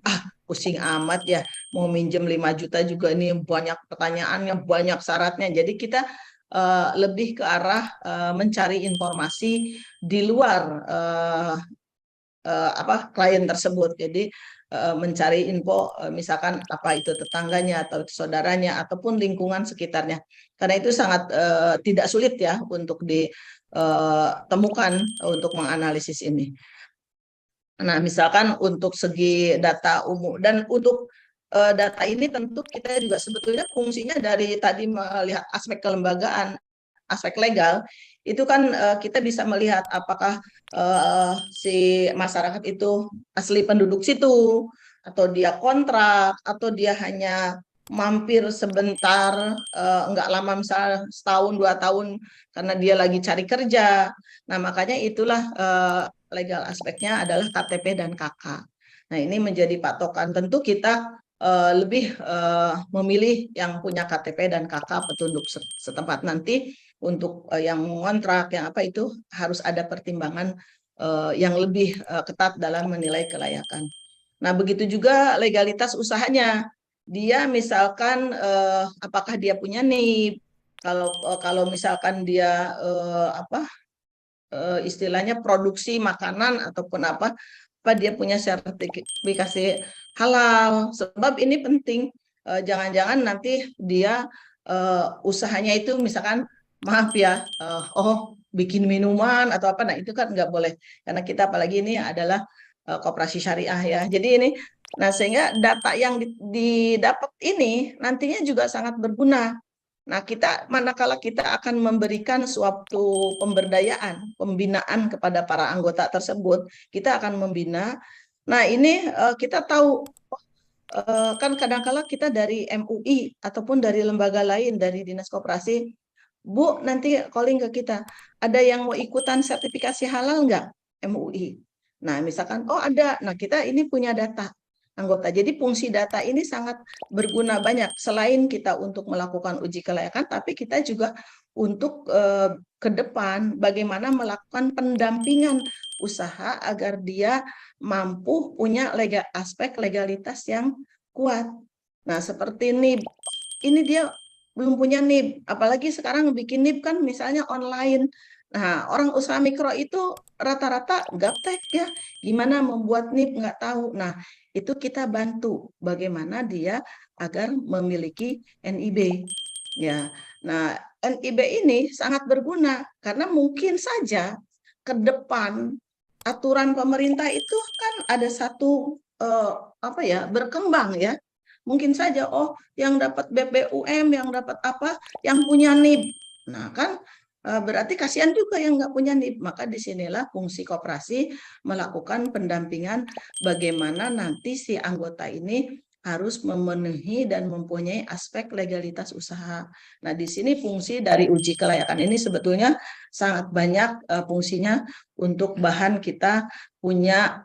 pusing amat ya, mau minjem 5 juta juga ini banyak pertanyaannya, banyak syaratnya. Jadi kita lebih ke arah mencari informasi di luar klien tersebut. Jadi mencari info misalkan apa itu tetangganya atau saudaranya ataupun lingkungan sekitarnya. Karena itu sangat tidak sulit ya untuk ditemukan untuk menganalisis ini. Nah, misalkan untuk segi data umum, dan untuk data ini tentu kita juga sebetulnya fungsinya dari tadi melihat aspek kelembagaan, aspek legal, itu kan kita bisa melihat apakah si masyarakat itu asli penduduk situ, atau dia kontrak, atau dia hanya mampir sebentar, enggak lama, misalnya setahun 2 tahun karena dia lagi cari kerja. Nah, makanya itulah legal aspeknya adalah KTP dan KK. Nah, ini menjadi patokan. Tentu kita lebih memilih yang punya KTP dan KK petunduk setempat. Nanti untuk yang ngontrak, yang apa itu harus ada pertimbangan yang lebih ketat dalam menilai kelayakan. Nah, begitu juga legalitas usahanya. Dia misalkan apakah dia punya NIB, kalau misalkan dia istilahnya produksi makanan ataupun apa dia punya sertifikasi halal. Sebab ini penting, jangan-jangan nanti dia usahanya itu misalkan, maaf ya, bikin minuman atau apa, nah itu kan nggak boleh, karena kita apalagi ini adalah koperasi syariah ya. Jadi ini, nah sehingga data yang didapat ini nantinya juga sangat berguna. Nah, manakala kita akan memberikan suatu pemberdayaan, pembinaan kepada para anggota tersebut, kita akan membina. Nah, ini kita tahu, kan kadang-kala kita dari MUI ataupun dari lembaga lain, dari Dinas Koperasi, Bu, nanti calling ke kita, ada yang mau ikutan sertifikasi halal nggak? MUI. Nah, misalkan, oh ada, nah kita ini punya data anggota. Jadi fungsi data ini sangat berguna banyak. Selain kita untuk melakukan uji kelayakan, tapi kita juga untuk ke depan bagaimana melakukan pendampingan usaha agar dia mampu punya aspek legalitas yang kuat. Nah, seperti NIB, ini dia belum punya NIB, apalagi sekarang bikin NIB kan misalnya online. Nah, orang usaha mikro itu rata-rata gaptek ya, gimana membuat NIB nggak tahu. Nah, itu kita bantu bagaimana dia agar memiliki NIB. Ya, nah NIB ini sangat berguna karena mungkin saja ke depan aturan pemerintah itu kan ada satu berkembang ya. Mungkin saja yang dapat BPUM, yang dapat apa, yang punya NIB. Nah kan berarti kasihan juga yang nggak punya NIB. Maka disinilah fungsi koperasi melakukan pendampingan bagaimana nanti si anggota ini harus memenuhi dan mempunyai aspek legalitas usaha. Nah, di sini fungsi dari uji kelayakan ini sebetulnya sangat banyak fungsinya untuk bahan kita punya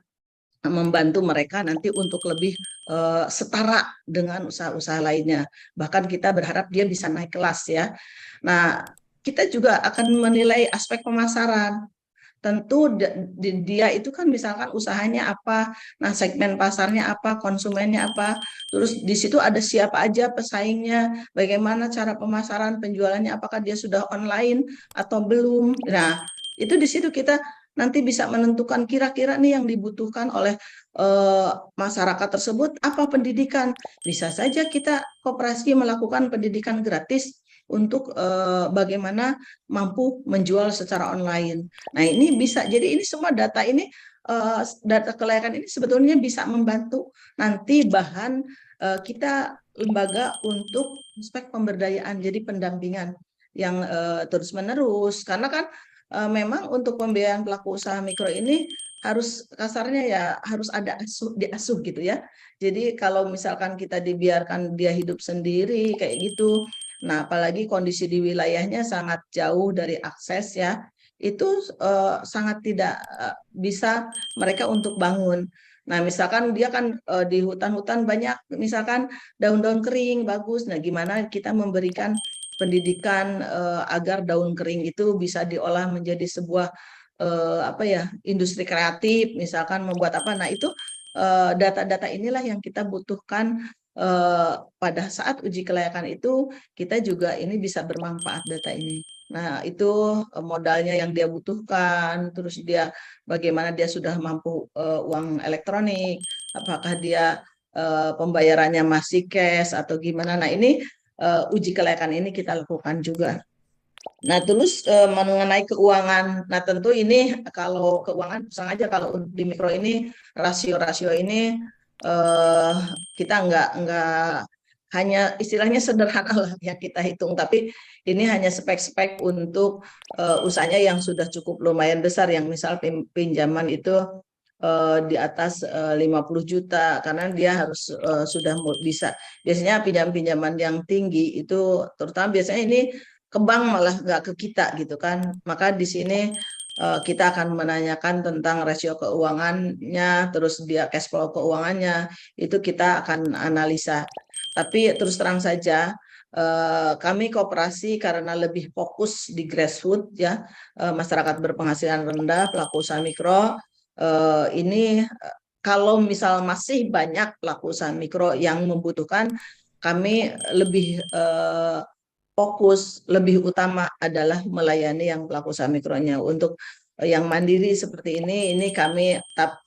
membantu mereka nanti untuk lebih setara dengan usaha-usaha lainnya. Bahkan kita berharap dia bisa naik kelas ya. Nah, kita juga akan menilai aspek pemasaran. Tentu dia itu kan misalkan usahanya apa, nah segmen pasarnya apa, konsumennya apa, terus di situ ada siapa aja pesaingnya, bagaimana cara pemasaran penjualannya, apakah dia sudah online atau belum. Nah, itu di situ kita nanti bisa menentukan kira-kira nih yang dibutuhkan oleh masyarakat tersebut apa pendidikan. Bisa saja kita koperasi melakukan pendidikan gratis untuk bagaimana mampu menjual secara online. Nah, ini bisa. Jadi ini semua data ini data kelayakan ini sebetulnya bisa membantu nanti bahan kita lembaga untuk aspek pemberdayaan, jadi pendampingan yang terus-menerus. Karena kan memang untuk pembiayaan pelaku usaha mikro ini harus kasarnya ya harus ada diasuh gitu ya. Jadi kalau misalkan kita dibiarkan dia hidup sendiri kayak gitu, nah apalagi kondisi di wilayahnya sangat jauh dari akses ya, itu sangat tidak bisa mereka untuk bangun. Nah, misalkan dia kan di hutan-hutan banyak, misalkan daun-daun kering bagus. Nah, gimana kita memberikan pendidikan agar daun kering itu bisa diolah menjadi sebuah apa ya industri kreatif, misalkan membuat apa. Nah, itu data-data inilah yang kita butuhkan pada saat uji kelayakan itu kita juga ini bisa bermanfaat data ini. Nah, itu modalnya yang dia butuhkan, terus dia bagaimana dia sudah mampu uang elektronik, apakah dia pembayarannya masih cash atau gimana. Nah, ini uji kelayakan ini kita lakukan juga. Nah, terus mengenai keuangan. Nah, tentu ini kalau keuangan aja kalau di mikro ini rasio-rasio ini eh, kita nggak hanya istilahnya sederhana lah yang kita hitung, tapi ini hanya spek-spek untuk usahanya yang sudah cukup lumayan besar, yang misal pinjaman itu di atas 50 juta karena dia harus sudah bisa. Biasanya pinjaman-pinjaman yang tinggi itu terutama biasanya ini ke bank malah nggak ke kita gitu kan. Maka di sini kita akan menanyakan tentang rasio keuangannya, terus dia cash flow keuangannya, itu kita akan analisa. Tapi terus terang saja, kami koperasi karena lebih fokus di grassroots ya, masyarakat berpenghasilan rendah, pelaku usaha mikro, ini kalau misal masih banyak pelaku usaha mikro yang membutuhkan, kami lebih fokus lebih utama adalah melayani yang pelaku usaha mikronya. Untuk yang mandiri seperti ini kami tetap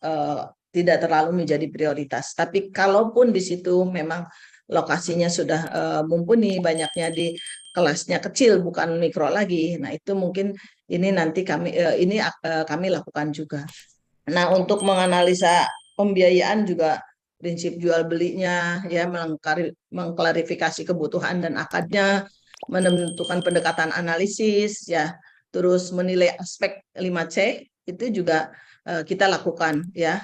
tidak terlalu menjadi prioritas. Tapi kalaupun di situ memang lokasinya sudah mumpuni, banyaknya di kelasnya kecil bukan mikro lagi. Nah, itu mungkin ini nanti kami lakukan juga. Nah, untuk menganalisa pembiayaan juga prinsip jual belinya ya, mengklarifikasi kebutuhan dan akadnya, menentukan pendekatan analisis ya, terus menilai aspek 5C itu juga kita lakukan ya.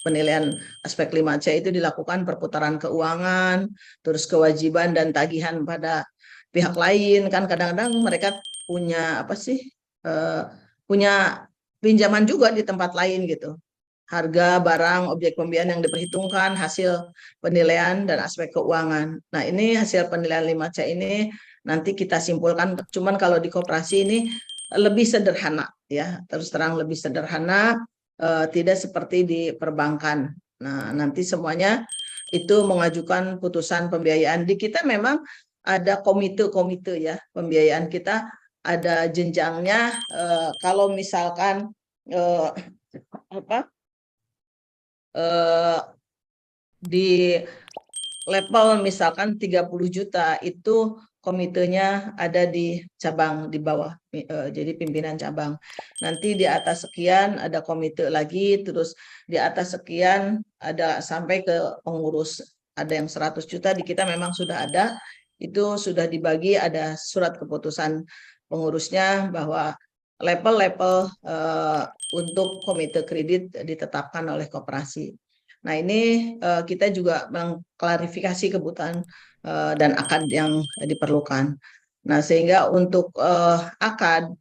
Penilaian aspek 5C itu dilakukan perputaran keuangan, terus kewajiban dan tagihan pada pihak lain. Kan kadang-kadang mereka punya apa sih? Punya pinjaman juga di tempat lain gitu. Harga barang objek pembiayaan yang diperhitungkan, hasil penilaian dan aspek keuangan. Nah, ini hasil penilaian 5C ini nanti kita simpulkan. Cuman kalau di koperasi ini lebih sederhana ya, terus terang lebih sederhana, tidak seperti di perbankan. Nah, nanti semuanya itu mengajukan putusan pembiayaan. Di kita memang ada komite-komite ya pembiayaan kita, ada jenjangnya. Kalau misalkan apa di level misalkan 30 juta itu komitenya ada di cabang di bawah, jadi pimpinan cabang. Nanti di atas sekian ada komite lagi, terus di atas sekian ada sampai ke pengurus. Ada yang 100 juta di kita memang sudah ada, itu sudah dibagi, ada surat keputusan pengurusnya bahwa level-level untuk komite kredit ditetapkan oleh koperasi. Nah, ini kita juga mengklarifikasi kebutuhan dan akad yang diperlukan. Nah, sehingga untuk akad,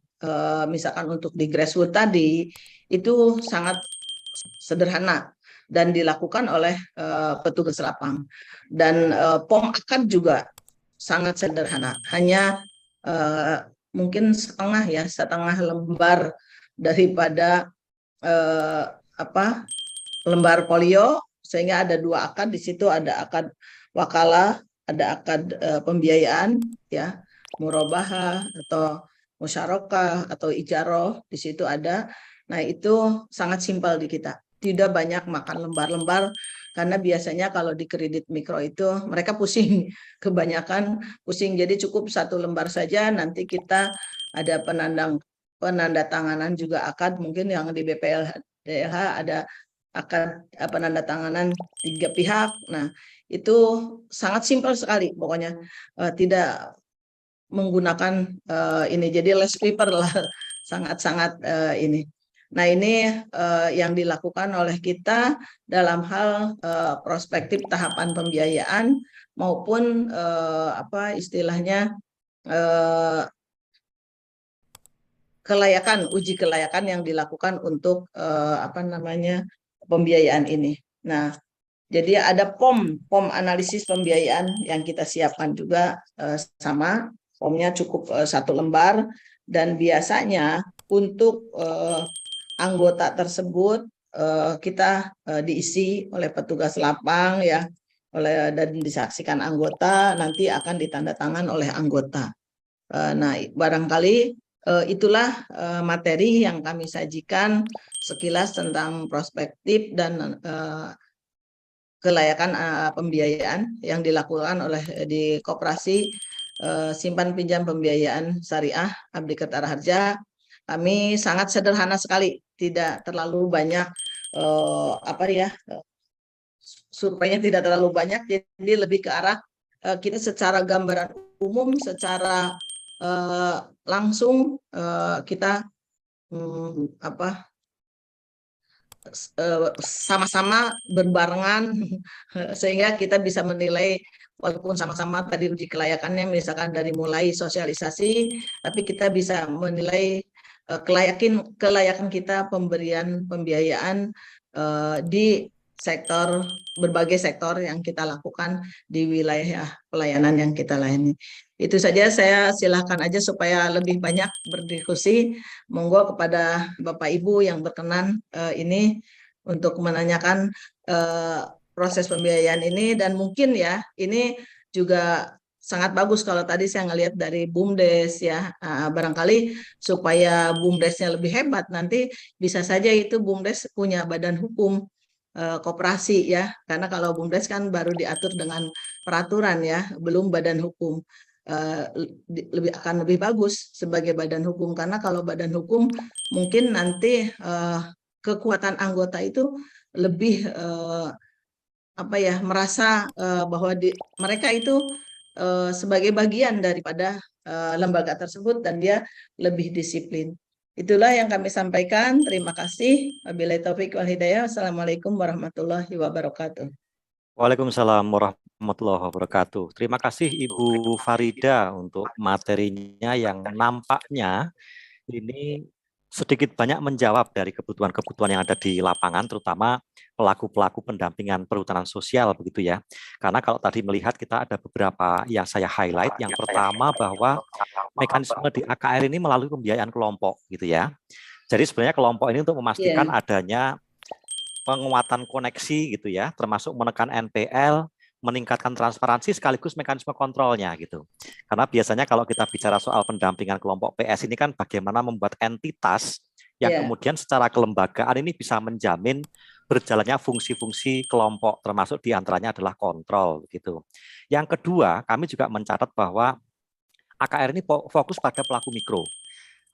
misalkan untuk di grassroots tadi, itu sangat sederhana. dan dilakukan oleh petugas lapang. Dan POM akad juga sangat sederhana, hanya mungkin setengah lembar daripada lembar folio, sehingga ada 2 akad di situ, ada akad wakalah, ada akad pembiayaan ya, murabahah atau musyarakah atau ijaroh di situ ada. Nah, itu sangat simpel di kita. Tidak banyak makan lembar-lembar karena biasanya kalau di kredit mikro itu mereka pusing, kebanyakan pusing. Jadi cukup 1 lembar saja, nanti kita ada penanda tanganan juga akad, mungkin yang di BPLH ada akad penandatanganan 3 pihak. Nah, itu sangat simpel sekali pokoknya, tidak menggunakan ini, jadi less paper lah, sangat-sangat ini. Nah, ini yang dilakukan oleh kita dalam hal prospektif tahapan pembiayaan maupun istilahnya uji kelayakan yang dilakukan untuk pembiayaan ini. Nah, jadi ada POM analisis pembiayaan yang kita siapkan juga sama. POM-nya cukup 1 lembar, dan biasanya untuk anggota tersebut kita diisi oleh petugas lapang ya, dan disaksikan anggota, nanti akan ditandatangan oleh anggota. Nah, barangkali itulah materi yang kami sajikan sekilas tentang prospektif dan kelayakan pembiayaan yang dilakukan oleh di Koperasi Simpan Pinjam Pembiayaan Syariah Abdi Kertara Harja. Kami sangat sederhana sekali, tidak terlalu banyak surveinya tidak terlalu banyak, jadi lebih ke arah kita secara gambaran umum, secara langsung kita sama-sama berbarengan sehingga kita bisa menilai, walaupun sama-sama tadi uji kelayakannya misalkan dari mulai sosialisasi, tapi kita bisa menilai kelayakan kita pemberian pembiayaan di berbagai sektor yang kita lakukan di wilayah pelayanan yang kita layani. Itu saja, saya silahkan aja supaya lebih banyak berdiskusi. Monggo kepada Bapak Ibu yang berkenan ini untuk menanyakan proses pembiayaan ini, dan mungkin ya ini juga sangat bagus kalau tadi saya ngelihat dari BUMDes ya, barangkali supaya BUMDesnya lebih hebat nanti bisa saja itu BUMDes punya badan hukum koperasi ya, karena kalau BUMDes kan baru diatur dengan peraturan ya, belum badan hukum. Akan lebih bagus sebagai badan hukum, karena kalau badan hukum mungkin nanti kekuatan anggota itu lebih merasa bahwa mereka itu sebagai bagian daripada lembaga tersebut dan dia lebih disiplin. Itulah yang kami sampaikan. Terima kasih. Wabillahi taufiq wal hidayah. Wassalamualaikum warahmatullahi wabarakatuh. Waalaikumsalam warahmatullahi wabarakatuh. Terima kasih Ibu Farida untuk materinya yang nampaknya ini sedikit banyak menjawab dari kebutuhan-kebutuhan yang ada di lapangan, terutama pelaku-pelaku pendampingan perhutanan sosial begitu ya. Karena kalau tadi melihat kita ada beberapa yang saya highlight. Yang pertama bahwa mekanisme di AKR ini melalui pembiayaan kelompok gitu ya. Jadi sebenarnya kelompok ini untuk memastikan adanya penguatan koneksi gitu ya, termasuk menekan NPL, meningkatkan transparansi sekaligus mekanisme kontrolnya gitu. Karena biasanya kalau kita bicara soal pendampingan kelompok PS ini kan bagaimana membuat entitas yang kemudian secara kelembagaan ini bisa menjamin berjalannya fungsi-fungsi kelompok, termasuk diantaranya adalah kontrol gitu. Yang kedua, kami juga mencatat bahwa AKR ini fokus pada pelaku mikro.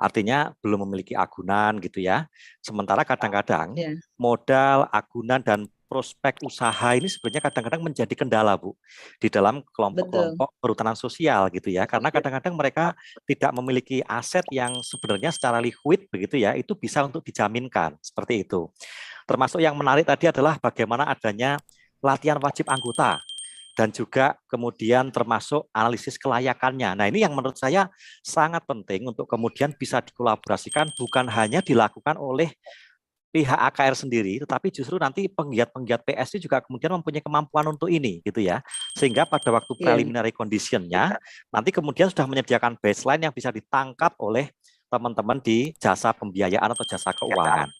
Artinya belum memiliki agunan gitu ya. Sementara kadang-kadang modal, agunan, dan prospek usaha ini sebenarnya kadang-kadang menjadi kendala, Bu, di dalam kelompok-kelompok perhutanan sosial gitu ya. Karena kadang-kadang mereka tidak memiliki aset yang sebenarnya secara liquid begitu ya, itu bisa untuk dijaminkan, seperti itu. Termasuk yang menarik tadi adalah bagaimana adanya latihan wajib anggota, dan juga kemudian termasuk analisis kelayakannya. Nah, ini yang menurut saya sangat penting untuk kemudian bisa dikolaborasikan, bukan hanya dilakukan oleh pihak AKR sendiri, tetapi justru nanti penggiat-penggiat PS juga kemudian mempunyai kemampuan untuk ini, gitu ya. Sehingga pada waktu Iya. preliminary condition-nya, nanti kemudian sudah menyediakan baseline yang bisa ditangkap oleh teman-teman di jasa pembiayaan atau jasa keuangan.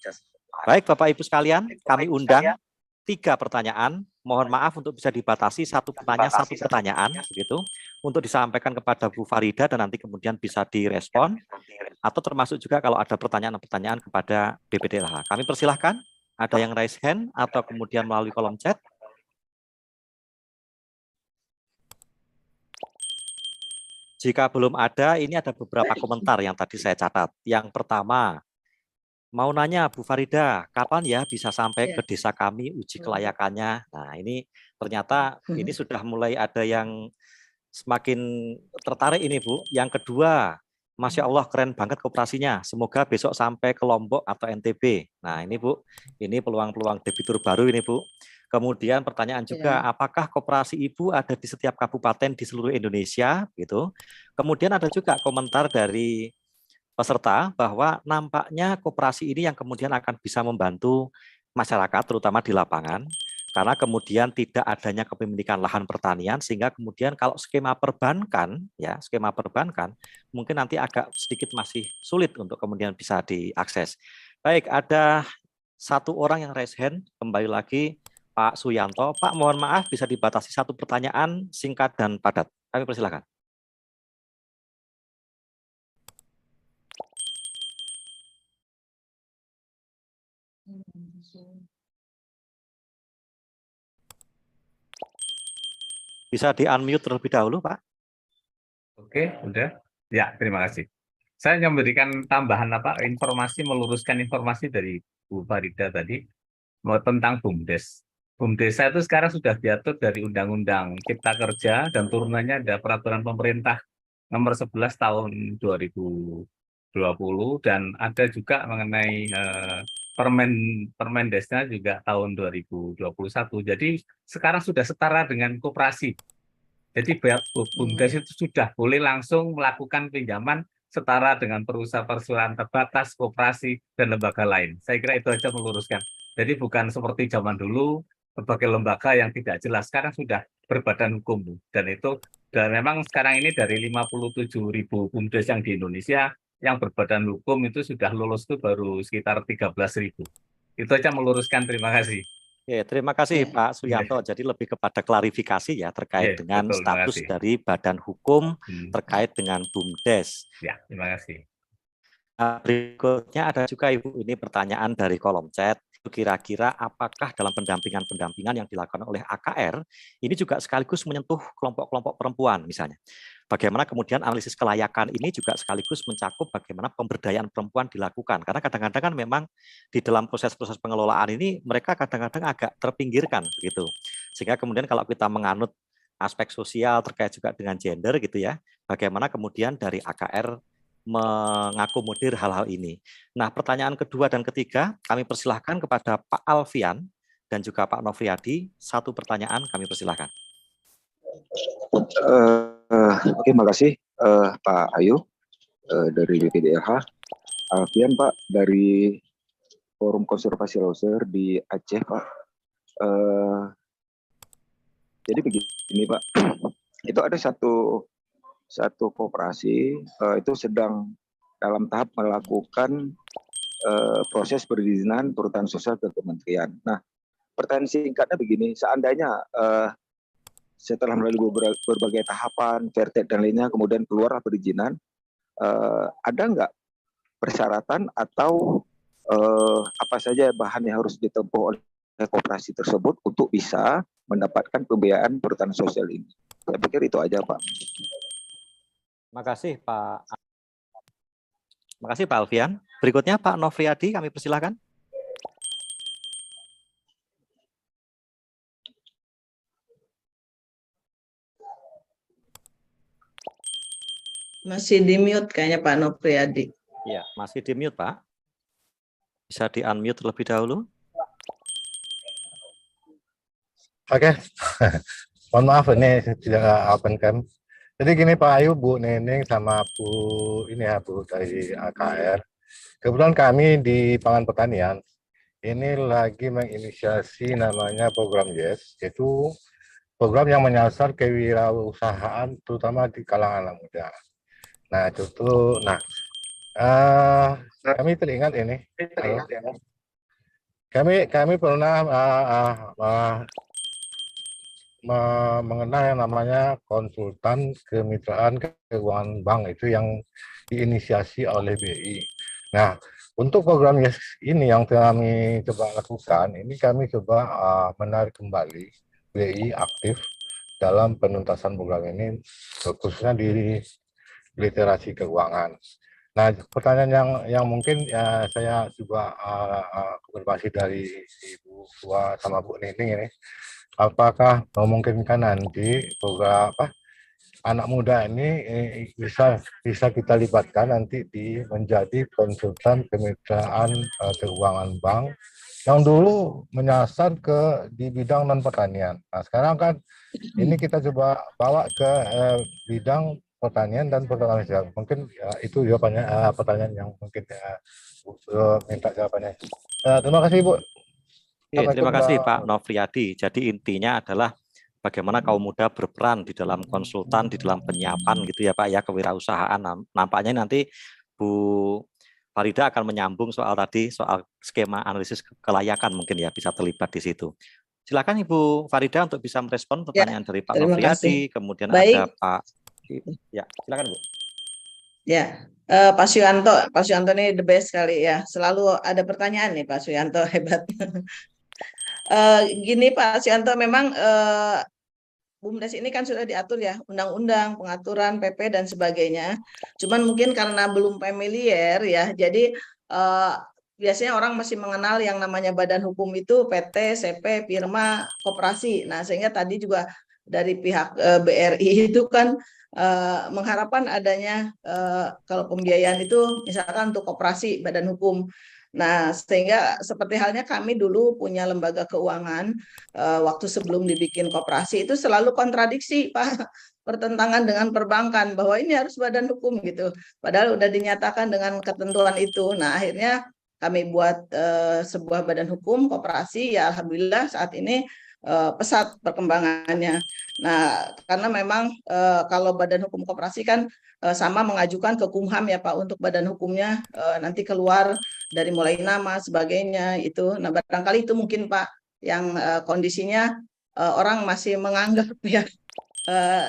Baik, Bapak Ibu sekalian, kami undang 3 pertanyaan. Mohon maaf untuk bisa dibatasi satu pertanyaan, begitu, untuk disampaikan kepada Bu Farida dan nanti kemudian bisa direspon, atau termasuk juga kalau ada pertanyaan-pertanyaan kepada BPDLH. Kami persilahkan, ada yang raise hand atau kemudian melalui kolom chat. Jika belum ada, ini ada beberapa komentar yang tadi saya catat. Yang pertama, mau nanya Bu Farida, kapan ya bisa sampai Iya. ke desa kami uji kelayakannya? Nah, ini ternyata ini sudah mulai ada yang semakin tertarik ini, Bu. Yang kedua, Masya Allah keren banget koperasinya. Semoga besok sampai ke Lombok atau NTB. Nah, ini Bu, ini peluang-peluang debitur baru ini, Bu. Kemudian pertanyaan juga, Iya. apakah koperasi Ibu ada di setiap kabupaten di seluruh Indonesia? Gitu. Kemudian ada juga komentar dari peserta bahwa nampaknya koperasi ini yang kemudian akan bisa membantu masyarakat, terutama di lapangan, karena kemudian tidak adanya kepemilikan lahan pertanian, sehingga kemudian kalau skema perbankan, ya skema perbankan, mungkin nanti agak sedikit masih sulit untuk kemudian bisa diakses. Baik, ada satu orang yang raise hand, kembali lagi Pak Suyanto. Pak, mohon maaf bisa dibatasi satu pertanyaan singkat dan padat. Kami persilakan. Bisa di-unmute terlebih dahulu, Pak. Oke, udah. Ya, terima kasih. Saya hanya memberikan tambahan informasi, meluruskan informasi dari Bu Farida tadi tentang BUMDes. BUMDes itu sekarang sudah diatur dari Undang-Undang Cipta Kerja dan turunannya ada Peraturan Pemerintah Nomor 11 Tahun 2020 dan ada juga mengenai Permendesnya juga tahun 2021. Jadi sekarang sudah setara dengan koperasi. Jadi BUMDes itu sudah boleh langsung melakukan pinjaman setara dengan perusahaan terbatas, koperasi, dan lembaga lain. Saya kira itu aja meluruskan. Jadi bukan seperti zaman dulu, berbagai lembaga yang tidak jelas. Sekarang sudah berbadan hukum. Dan memang sekarang ini dari 57.000 BUMDes yang di Indonesia, yang berbadan hukum itu sudah lulus itu baru sekitar 13.000. Itu aja meluruskan, terima kasih. Oke, terima kasih Ya. Pak Suyanto. Jadi lebih kepada klarifikasi ya terkait dengan Betul, terima status kasih. dari badan hukum terkait dengan BUMDes. Ya, terima kasih. Berikutnya ada juga Ibu, ini pertanyaan dari kolom chat. Kira-kira apakah dalam pendampingan yang dilakukan oleh AKR ini juga sekaligus menyentuh kelompok-kelompok perempuan misalnya. Bagaimana kemudian analisis kelayakan ini juga sekaligus mencakup bagaimana pemberdayaan perempuan dilakukan. Karena kadang-kadang kan memang di dalam proses-proses pengelolaan ini mereka kadang-kadang agak terpinggirkan begitu. Sehingga kemudian kalau kita menganut aspek sosial terkait juga dengan gender gitu ya, bagaimana kemudian dari AKR mengakomodir hal-hal ini. Nah, pertanyaan kedua dan ketiga kami persilahkan kepada Pak Alfian dan juga Pak Nofriadi. Satu pertanyaan kami persilahkan. Oke, makasih Pak Ayu dari BPDLH. Alfian Pak dari Forum Konservasi Loser di Aceh Pak. Jadi begini Pak, itu ada satu koperasi itu sedang dalam tahap melakukan proses perizinan perhutanan sosial ke kementerian. Nah, pertanyaan singkatnya begini, seandainya setelah melalui berbagai tahapan, vertet dan lainnya, kemudian keluarlah perizinan, ada nggak persyaratan atau apa saja bahan yang harus ditempuh oleh koperasi tersebut untuk bisa mendapatkan pembiayaan perhutanan sosial ini? Saya pikir itu aja Pak. Terima kasih Pak. Terima kasih Pak Alfian. Berikutnya Pak Nofriadi, kami persilahkan. Masih di mute kayaknya Pak Nofriadi. Iya, masih di mute Pak. Bisa di unmute terlebih dahulu. Oke, mohon maaf ini tidak open cam. Jadi gini Pak Ayu, Bu Neneng sama Bu ini ya Bu dari AKR. Kebetulan kami di Pangan Pertanian ini lagi menginisiasi namanya program YES, yaitu program yang menyasar kewirausahaan terutama di kalangan anak muda. Nah, itu tuh, kami teringat ini, kami pernah mengenal yang namanya konsultan kemitraan keuangan bank, itu yang diinisiasi oleh BI. Nah, untuk program YES ini yang kami coba lakukan, ini kami coba menarik kembali BI aktif dalam penuntasan program ini, khususnya di literasi keuangan. Nah, pertanyaan yang mungkin saya coba konfirmasi dari Ibu Tua sama Bu Nining ini, apakah memungkinkan nanti program anak muda ini bisa kita libatkan nanti menjadi konsultan kemitraan keuangan bank yang dulu menyasar di bidang non pertanian. Nah, sekarang kan ini kita coba bawa ke bidang pertanian dan pertanian. Mungkin itu jawabannya, pertanyaan yang mungkin minta jawabannya. Terima kasih, Bu. Terima kasih Pak Nofriyadi. Jadi intinya adalah bagaimana kaum muda berperan di dalam konsultan, di dalam penyiapan gitu ya Pak ya, kewirausahaan. Nampaknya nanti Bu Farida akan menyambung soal skema analisis kelayakan, mungkin ya bisa terlibat di situ. Silakan Ibu Farida untuk bisa merespon pertanyaan dari Pak Nofriyadi, kemudian ada Pak. Ya, silakan Bu. Ya, Pak Suyanto ini the best sekali ya. Selalu ada pertanyaan nih Pak Suyanto, hebat. Gini Pak Suyanto, memang BUMDes ini kan sudah diatur ya, undang-undang, pengaturan, PP dan sebagainya. Cuman mungkin karena belum familiar ya, jadi biasanya orang masih mengenal yang namanya badan hukum itu PT, CP, Firma, Koperasi. Nah, sehingga tadi juga dari pihak BRI itu kan mengharapkan adanya kalau pembiayaan itu misalkan untuk koperasi, badan hukum. Nah, sehingga seperti halnya kami dulu punya lembaga keuangan, waktu sebelum dibikin koperasi itu selalu kontradiksi, Pak, bertentangan dengan perbankan, bahwa ini harus badan hukum gitu. Padahal udah dinyatakan dengan ketentuan itu. Nah, akhirnya kami buat sebuah badan hukum koperasi, ya alhamdulillah saat ini pesat perkembangannya. Nah, karena memang kalau badan hukum koperasi kan sama mengajukan ke Kumham ya Pak, untuk badan hukumnya nanti keluar dari mulai nama sebagainya itu. Nah, barangkali itu mungkin Pak yang kondisinya orang masih menganggap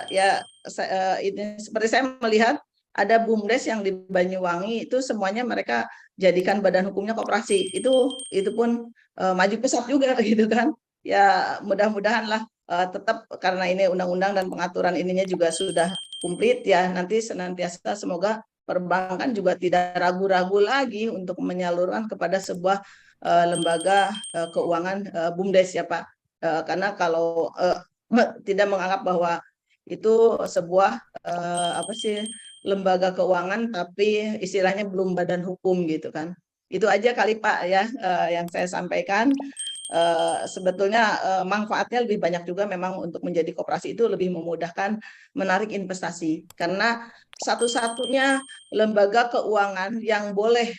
ya ini seperti saya melihat ada BUMDes yang di Banyuwangi itu semuanya mereka jadikan badan hukumnya koperasi. Itu pun maju pesat juga gitu kan. Ya mudah-mudahan lah tetap, karena ini undang-undang dan pengaturan ininya juga sudah komplit ya, nanti senantiasa semoga perbankan juga tidak ragu-ragu lagi untuk menyalurkan kepada sebuah lembaga keuangan BUMDes ya Pak. Karena kalau tidak menganggap bahwa itu sebuah lembaga keuangan tapi istilahnya belum badan hukum gitu kan. Itu aja kali Pak ya yang saya sampaikan. Sebetulnya manfaatnya lebih banyak juga memang untuk menjadi koperasi itu lebih memudahkan menarik investasi, karena satu-satunya lembaga keuangan yang boleh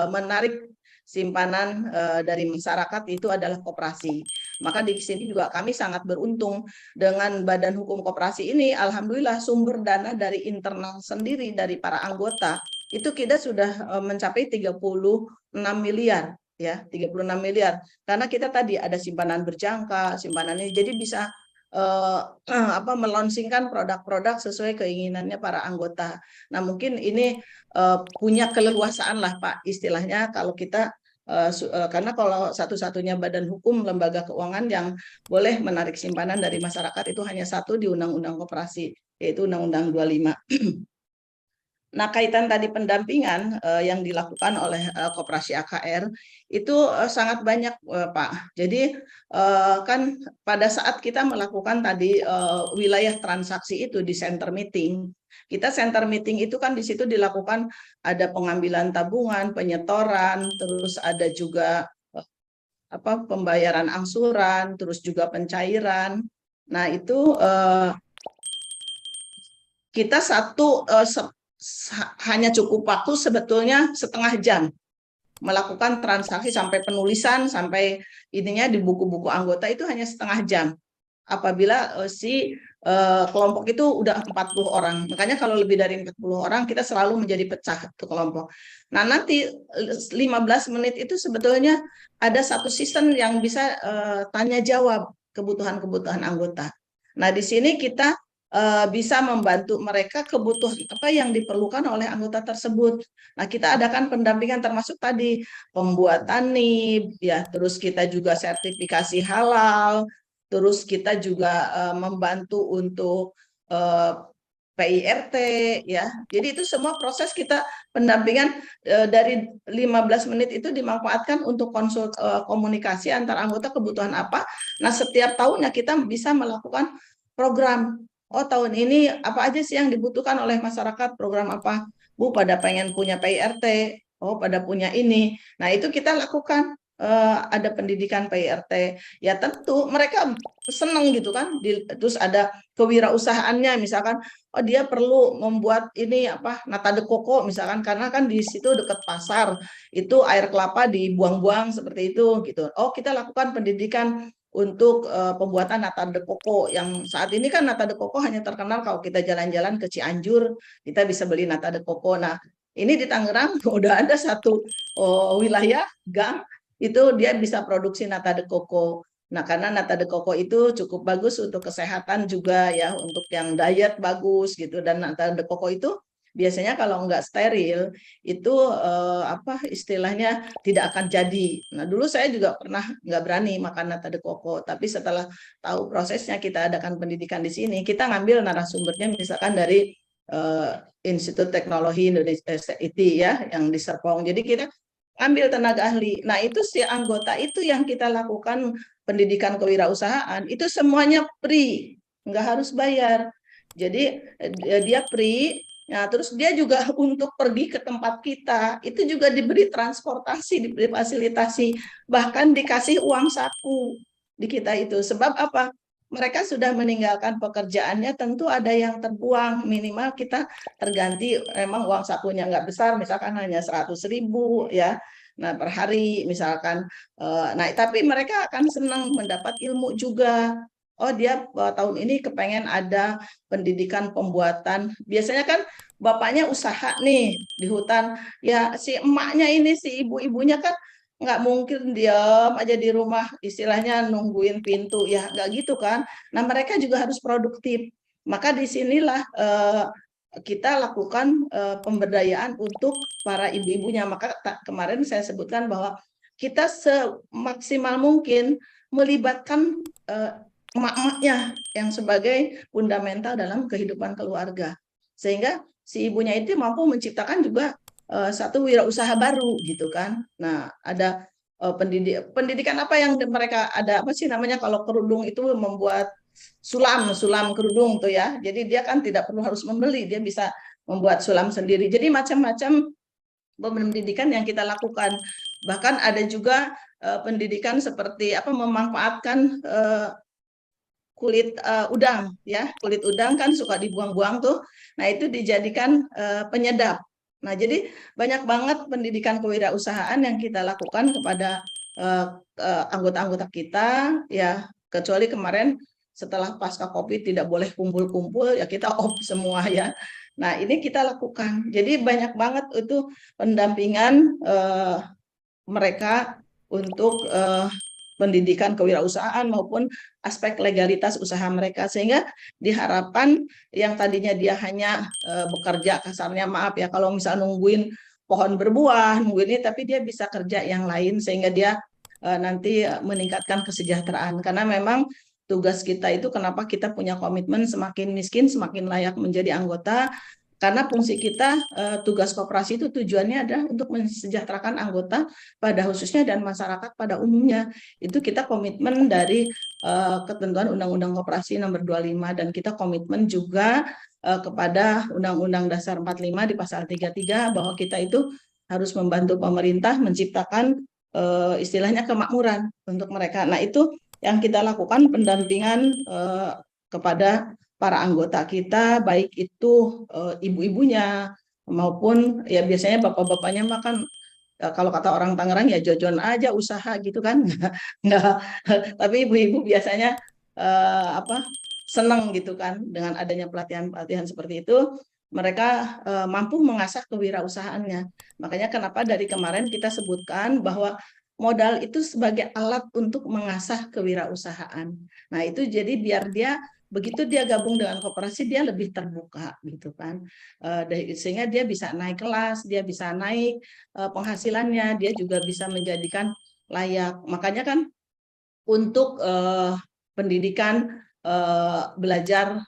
menarik simpanan dari masyarakat itu adalah koperasi. Maka di sini juga kami sangat beruntung dengan badan hukum koperasi ini. Alhamdulillah sumber dana dari internal sendiri dari para anggota itu kita sudah mencapai 36 miliar ya, 36 miliar. Karena kita tadi ada simpanan berjangka, simpanannya jadi bisa melonsingkan produk-produk sesuai keinginannya para anggota. Nah, mungkin ini punya keleluasaan lah Pak istilahnya kalau kita karena kalau satu-satunya badan hukum lembaga keuangan yang boleh menarik simpanan dari masyarakat itu hanya satu di Undang-Undang Koperasi, yaitu Undang-Undang 25. Nah, kaitan tadi pendampingan yang dilakukan oleh Koperasi AKR itu sangat banyak Pak. Jadi kan pada saat kita melakukan tadi wilayah transaksi itu di center meeting, kita center meeting itu kan di situ dilakukan ada pengambilan tabungan, penyetoran, terus ada juga pembayaran angsuran, terus juga pencairan. Nah, itu kita hanya cukup waktu sebetulnya setengah jam melakukan transaksi sampai penulisan, sampai ininya di buku-buku anggota itu hanya setengah jam. Apabila si kelompok itu udah 40 orang. Makanya kalau lebih dari 40 orang kita selalu menjadi pecah ke kelompok. Nah, nanti 15 menit itu sebetulnya ada satu season yang bisa tanya jawab kebutuhan-kebutuhan anggota. Nah, di sini kita bisa membantu mereka kebutuhan apa yang diperlukan oleh anggota tersebut. Nah, kita adakan pendampingan termasuk tadi pembuatan NIB, ya, terus kita juga sertifikasi halal, terus kita juga membantu untuk PIRT, ya. Jadi itu semua proses kita pendampingan dari 15 menit itu dimanfaatkan untuk komunikasi antar anggota kebutuhan apa. Nah, setiap tahunnya kita bisa melakukan program. Oh, tahun ini apa aja sih yang dibutuhkan oleh masyarakat, program apa? Bu, pada pengen punya PIRT, oh pada punya ini. Nah, itu kita lakukan. Ada pendidikan PIRT, ya tentu mereka senang gitu kan. Terus ada kewirausahaannya, misalkan oh dia perlu membuat ini apa nata de coco misalkan, karena kan di situ dekat pasar itu air kelapa dibuang-buang seperti itu gitu. Oh, kita lakukan pendidikan untuk pembuatan nata de coco, yang saat ini kan nata de coco hanya terkenal kalau kita jalan-jalan ke Cianjur kita bisa beli nata de coco. Nah, ini di Tangerang udah ada satu wilayah gang itu dia bisa produksi nata de coco. Nah, karena nata de coco itu cukup bagus untuk kesehatan juga ya, untuk yang diet bagus gitu. Dan nata de coco itu biasanya kalau nggak steril itu apa istilahnya tidak akan jadi. Nah, dulu saya juga pernah nggak berani makan nata de coco, tapi setelah tahu prosesnya kita adakan pendidikan di sini, kita ngambil narasumbernya misalkan dari Institut Teknologi Indonesia IT ya yang di Serpong. Jadi kita ambil tenaga ahli. Nah, itu si anggota itu yang kita lakukan pendidikan kewirausahaan, itu semuanya free, nggak harus bayar. Jadi dia free. Nah, terus dia juga untuk pergi ke tempat kita, itu juga diberi transportasi, diberi fasilitasi, bahkan dikasih uang saku di kita itu. Sebab apa? Mereka sudah meninggalkan pekerjaannya, tentu ada yang terbuang, minimal kita terganti, memang uang sakunya nggak besar, misalkan hanya 100.000 ya, nah per hari misalkan. Nah, tapi mereka akan senang mendapat ilmu juga. Oh, dia tahun ini kepengen ada pendidikan pembuatan. Biasanya kan bapaknya usaha nih di hutan, ya si emaknya ini, si ibu-ibunya kan nggak mungkin diam aja di rumah istilahnya nungguin pintu, ya nggak gitu kan. Nah, mereka juga harus produktif. Maka disinilah kita lakukan pemberdayaan untuk para ibu-ibunya. Maka kemarin saya sebutkan bahwa kita semaksimal mungkin melibatkan emak-emaknya yang sebagai fundamental dalam kehidupan keluarga, sehingga si ibunya itu mampu menciptakan juga satu wirausaha baru gitu kan. Nah, ada pendidikan apa yang mereka ada, apa sih namanya kalau kerudung itu membuat sulam kerudung tuh ya. Jadi dia kan tidak perlu harus membeli, dia bisa membuat sulam sendiri. Jadi macam-macam pendidikan yang kita lakukan. Bahkan ada juga pendidikan seperti apa memanfaatkan kulit udang ya. Kulit udang kan suka dibuang-buang tuh. Nah, itu dijadikan penyedap. Nah, jadi banyak banget pendidikan kewirausahaan yang kita lakukan kepada anggota-anggota kita ya, kecuali kemarin setelah pasca Covid tidak boleh kumpul-kumpul ya, kita off semua ya. Nah, ini kita lakukan. Jadi banyak banget itu pendampingan mereka untuk pendidikan kewirausahaan maupun aspek legalitas usaha mereka, sehingga diharapkan yang tadinya dia hanya bekerja kasarnya, maaf ya, kalau misal nungguin pohon berbuah, nungguin ini, tapi dia bisa kerja yang lain sehingga dia nanti meningkatkan kesejahteraan. Karena memang tugas kita itu kenapa kita punya komitmen semakin miskin semakin layak menjadi anggota, karena fungsi kita tugas koperasi itu tujuannya adalah untuk mensejahterakan anggota pada khususnya dan masyarakat pada umumnya. Itu kita komitmen dari ketentuan Undang-Undang Koperasi nomor 25, dan kita komitmen juga kepada Undang-Undang Dasar 45 di pasal 33 bahwa kita itu harus membantu pemerintah menciptakan istilahnya kemakmuran untuk mereka. Nah, itu yang kita lakukan pendampingan kepada para anggota kita, baik itu ibu-ibunya maupun ya biasanya bapak-bapaknya makan kalau kata orang Tangerang ya jojon aja usaha gitu kan, nggak. Tapi ibu-ibu biasanya senang gitu kan dengan adanya pelatihan-pelatihan seperti itu, mereka mampu mengasah kewirausahaannya. Makanya kenapa dari kemarin kita sebutkan bahwa modal itu sebagai alat untuk mengasah kewirausahaan. Nah, itu jadi biar dia begitu dia gabung dengan koperasi dia lebih terbuka gitu kan. Sehingga dia bisa naik kelas, dia bisa naik penghasilannya, dia juga bisa menjadikan layak. Makanya kan untuk pendidikan belajar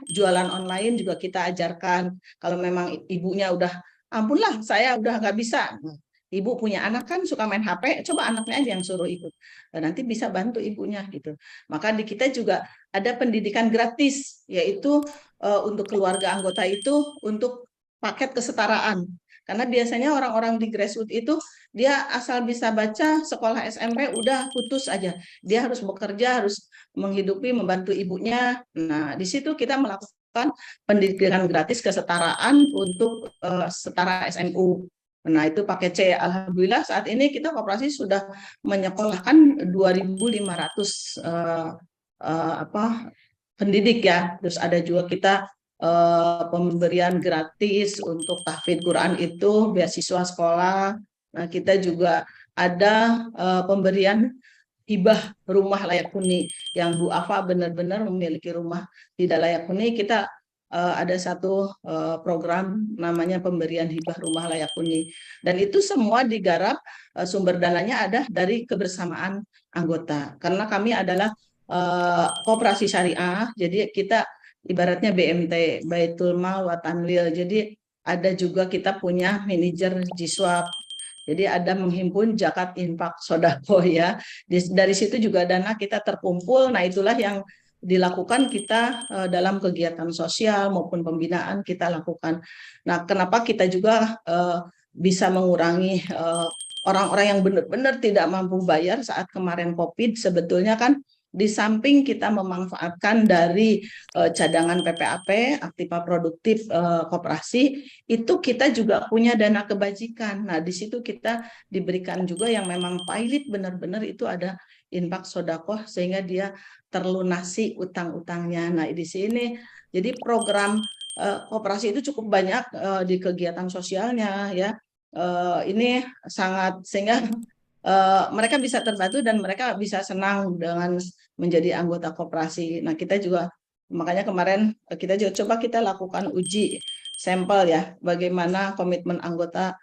jualan online juga kita ajarkan. Kalau memang ibunya udah ampunlah saya udah nggak bisa, ibu punya anak kan suka main HP, coba anaknya aja yang suruh ikut, dan nanti bisa bantu ibunya gitu. Maka di kita juga ada pendidikan gratis, yaitu untuk keluarga anggota itu untuk paket kesetaraan. Karena biasanya orang-orang di grassroots itu dia asal bisa baca sekolah SMP udah putus aja. Dia harus bekerja, harus menghidupi, membantu ibunya. Nah, di situ kita melakukan pendidikan gratis kesetaraan untuk setara SNU. Nah, itu paket C. Alhamdulillah saat ini kita koperasi sudah menyekolahkan 2.500 pendidik ya. Terus ada juga kita pemberian gratis untuk tahfidz Quran itu beasiswa sekolah. Nah, kita juga ada pemberian hibah rumah layak huni yang Bu Afa benar-benar memiliki rumah tidak layak huni. Kita ada satu program namanya pemberian hibah rumah layak huni, dan itu semua digarap sumber dananya ada dari kebersamaan anggota, karena kami adalah koperasi syariah, jadi kita ibaratnya BMT Baitul Mal wa Tanwil. Jadi ada juga kita punya manajer Jiswab. Jadi ada menghimpun zakat, infak, sodako ya. Dari situ juga dana kita terkumpul. Nah, itulah yang dilakukan kita dalam kegiatan sosial maupun pembinaan kita lakukan. Nah, kenapa kita juga bisa mengurangi orang-orang yang benar-benar tidak mampu bayar saat kemarin COVID, sebetulnya kan di samping kita memanfaatkan dari cadangan PPAP, aktiva produktif koperasi, itu kita juga punya dana kebajikan. Nah, di situ kita diberikan juga yang memang pilot benar-benar itu ada infak sodakoh sehingga dia terlunasi utang-utangnya. Nah, di sini jadi program koperasi itu cukup banyak di kegiatan sosialnya ya. Ini sangat sehingga mereka bisa terbantu dan mereka bisa senang dengan menjadi anggota koperasi. Nah, kita juga makanya kemarin kita juga coba kita lakukan uji sampel ya, bagaimana komitmen anggota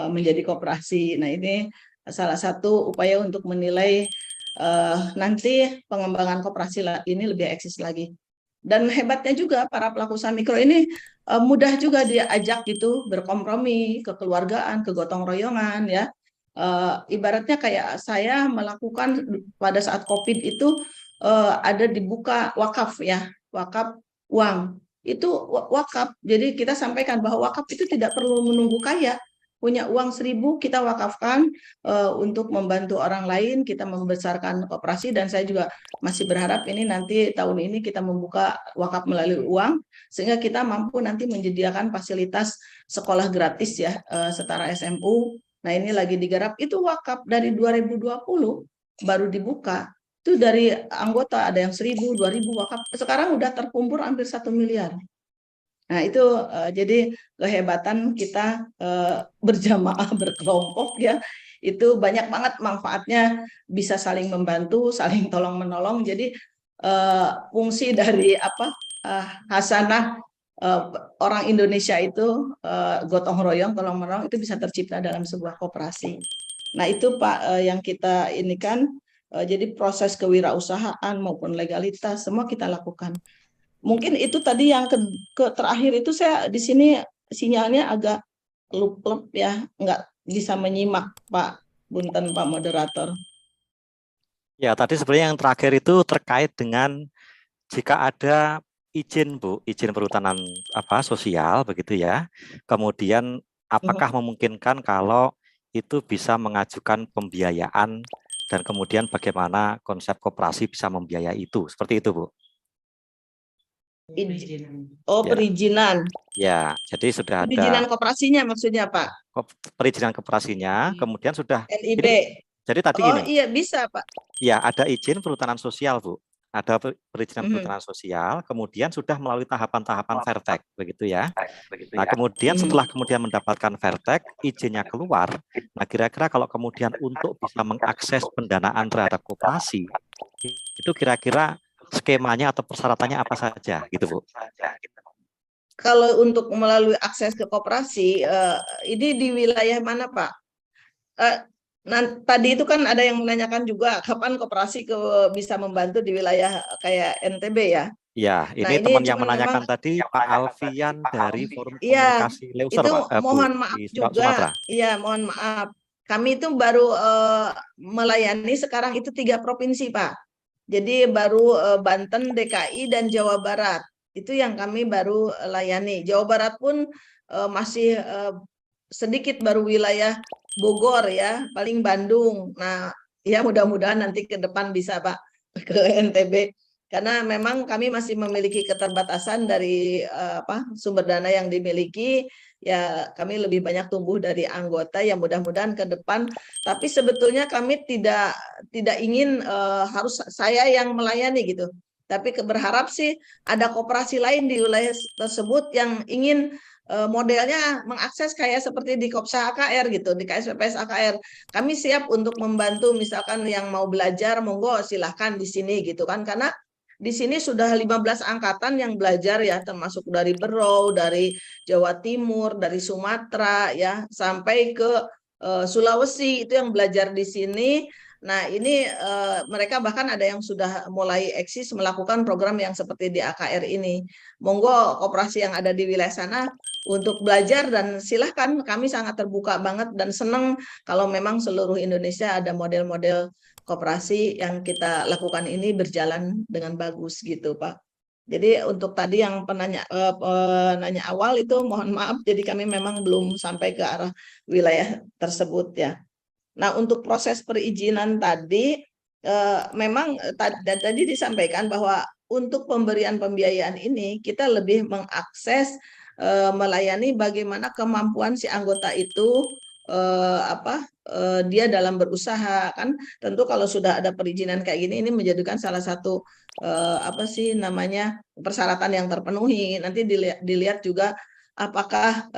menjadi koperasi. Nah, ini salah satu upaya untuk menilai nanti pengembangan koperasi ini lebih eksis lagi. Dan hebatnya juga para pelaku usaha mikro ini mudah juga diajak gitu berkompromi, kekeluargaan, kegotong royongan ya. Ibaratnya kayak saya melakukan pada saat COVID itu ada dibuka wakaf ya, wakaf uang. Itu wakaf. Jadi kita sampaikan bahwa wakaf itu tidak perlu menunggu kaya. Punya uang 1.000 kita wakafkan untuk membantu orang lain, kita membesarkan koperasi, dan saya juga masih berharap ini nanti tahun ini kita membuka wakaf melalui uang sehingga kita mampu nanti menyediakan fasilitas sekolah gratis ya setara SMU. Nah, ini lagi digarap, itu wakaf dari 2020 baru dibuka. Itu dari anggota ada yang 1.000, 2.000 wakaf. Sekarang udah terkumpul hampir 1 miliar. Nah, itu jadi kehebatan kita berjamaah, berkelompok ya. Itu banyak banget manfaatnya, bisa saling membantu, saling tolong-menolong. Jadi fungsi dari hasanah orang Indonesia itu gotong royong, tolong menolong itu bisa tercipta dalam sebuah koperasi. Nah, itu Pak yang kita ini kan jadi proses kewirausahaan maupun legalitas semua kita lakukan. Mungkin itu tadi yang terakhir itu saya di sini sinyalnya agak lup-lup ya, nggak bisa menyimak Pak. Punten Pak moderator. Ya, tadi sebenarnya yang terakhir itu terkait dengan jika ada izin Bu, izin perhutanan sosial begitu ya. Kemudian apakah memungkinkan kalau itu bisa mengajukan pembiayaan dan kemudian bagaimana konsep koperasi bisa membiayai itu. Seperti itu Bu. Oh, Ya. perizinan. Ya, jadi sudah Perizinan ada koperasinya maksudnya, Pak. perizinan koperasinya, kemudian sudah NIB. jadi tadi Oh, gini, iya bisa, Pak. ya ada izin perhutanan sosial, Bu. Ada perizinan Mhm. perhutanan sosial, kemudian sudah melalui tahapan-tahapan Vertek, begitu ya. Nah, Ya. kemudian setelah kemudian mendapatkan Vertek, izinnya keluar. Nah, kira-kira kalau kemudian untuk bisa mengakses pendanaan terhadap koperasi, itu kira-kira skemanya atau persyaratannya apa saja, gitu, Bu? Kalau untuk melalui akses ke koperasi, ini di wilayah mana, Pak? Tadi itu kan ada yang menanyakan juga kapan koperasi bisa membantu di wilayah kayak NTB ya. Ya, Nah, ini ini teman yang cuman memang menanyakan tadi Pak Alfian dari Forum iya, Komunikasi Leuser, itu Pak, Bu, mohon maaf di juga. Sumatera. Iya, mohon maaf. Kami itu baru melayani sekarang itu 3 provinsi, Pak. Jadi baru Banten, DKI, dan Jawa Barat. Itu yang kami baru layani. Jawa Barat pun masih sedikit, baru wilayah Bogor ya, paling Bandung. Nah, ya mudah-mudahan nanti ke depan bisa, Pak, ke NTB. Karena memang kami masih memiliki keterbatasan dari sumber dana yang dimiliki. Ya, kami lebih banyak tumbuh dari anggota, yang mudah-mudahan ke depan. Tapi sebetulnya kami tidak ingin harus saya yang melayani gitu. Tapi berharap sih ada koperasi lain di wilayah tersebut yang ingin modelnya mengakses kayak seperti di Kopsa AKR gitu, di KSPPS AKR. Kami siap untuk membantu, misalkan yang mau belajar, monggo silahkan di sini gitu kan. Karena di sini sudah 15 angkatan yang belajar ya, termasuk dari Berau, dari Jawa Timur, dari Sumatera ya, sampai ke Sulawesi itu yang belajar di sini. Nah, ini mereka bahkan ada yang sudah mulai eksis melakukan program yang seperti di AKR ini. Monggo koperasi yang ada di wilayah sana untuk belajar, dan silahkan, kami sangat terbuka banget dan senang kalau memang seluruh Indonesia ada model-model koperasi yang kita lakukan ini berjalan dengan bagus gitu, Pak. Jadi untuk tadi yang penanya awal itu mohon maaf, jadi kami memang belum sampai ke arah wilayah tersebut ya. Nah, untuk proses perizinan tadi memang tadi disampaikan bahwa untuk pemberian pembiayaan ini kita lebih mengakses melayani bagaimana kemampuan si anggota itu dia dalam berusaha kan. Tentu kalau sudah ada perizinan kayak gini, ini menjadikan salah satu persyaratan yang terpenuhi. Nanti dilihat juga apakah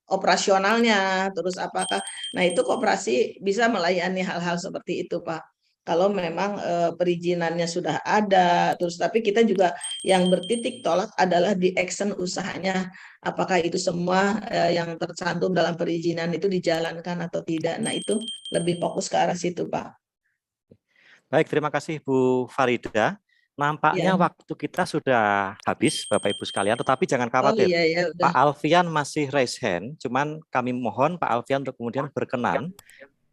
operasionalnya, terus apakah, nah itu koperasi bisa melayani hal-hal seperti itu, Pak. Kalau memang perizinannya sudah ada, terus tapi kita juga yang bertitik tolak adalah di action usahanya, apakah itu semua yang tercantum dalam perizinan itu dijalankan atau tidak. Nah, itu lebih fokus ke arah situ, Pak. Baik, terima kasih Bu Farida. Nampaknya Ya. waktu kita sudah habis, Bapak Ibu sekalian, tetapi jangan khawatir. Oh iya, ya udah. Pak Alfian masih raise hand, cuman kami mohon Pak Alfian untuk kemudian berkenan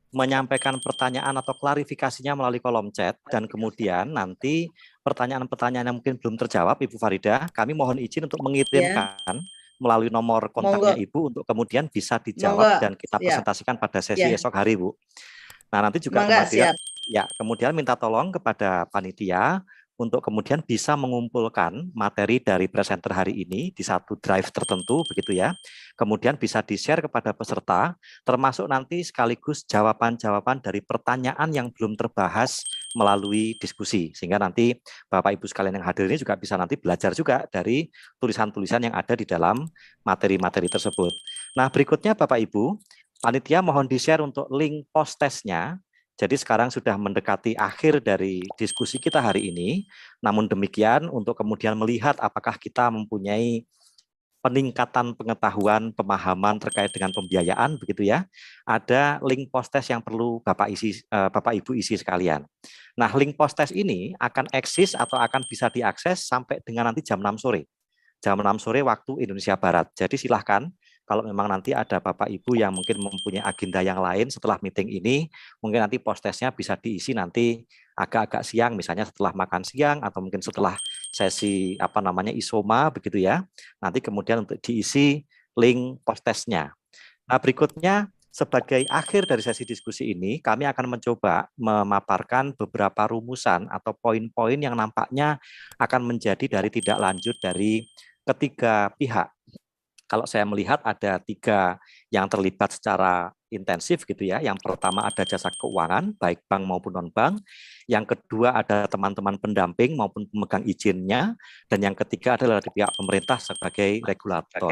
menyampaikan pertanyaan atau klarifikasinya melalui kolom chat, dan kemudian nanti pertanyaan-pertanyaan yang mungkin belum terjawab, Ibu Farida, kami mohon izin untuk mengirimkan melalui nomor kontaknya Ibu untuk kemudian bisa dijawab dan kita presentasikan pada sesi esok hari, Bu. Nah, nanti juga kemudian minta tolong kepada panitia untuk kemudian bisa mengumpulkan materi dari presenter hari ini di satu drive tertentu, begitu ya. Kemudian bisa di-share kepada peserta, termasuk nanti sekaligus jawaban-jawaban dari pertanyaan yang belum terbahas melalui diskusi. Sehingga nanti Bapak Ibu sekalian yang hadir ini juga bisa nanti belajar juga dari tulisan-tulisan yang ada di dalam materi-materi tersebut. Nah, berikutnya Bapak Ibu, panitia mohon di-share untuk link post-testnya. Jadi sekarang sudah mendekati akhir dari diskusi kita hari ini. Namun demikian, untuk kemudian melihat apakah kita mempunyai peningkatan pengetahuan, pemahaman terkait dengan pembiayaan, begitu ya. Ada link post-test yang perlu Bapak Ibu isi sekalian. Nah, link post-test ini akan eksis atau akan bisa diakses sampai dengan nanti jam 6 sore. Jam 6 sore waktu Indonesia Barat. Jadi silahkan, kalau memang nanti ada Bapak Ibu yang mungkin mempunyai agenda yang lain setelah meeting ini, mungkin nanti post-testnya bisa diisi nanti agak-agak siang, misalnya setelah makan siang atau mungkin setelah sesi isoma begitu ya. Nanti kemudian untuk diisi link post-testnya. Nah, berikutnya sebagai akhir dari sesi diskusi ini, kami akan mencoba memaparkan beberapa rumusan atau poin-poin yang nampaknya akan menjadi dari tindak lanjut dari ketiga pihak. Kalau saya melihat ada 3 yang terlibat secara intensif gitu ya. Yang pertama ada jasa keuangan, baik bank maupun non-bank. Yang kedua ada teman-teman pendamping maupun pemegang izinnya. Dan yang ketiga adalah dari pihak pemerintah sebagai regulator.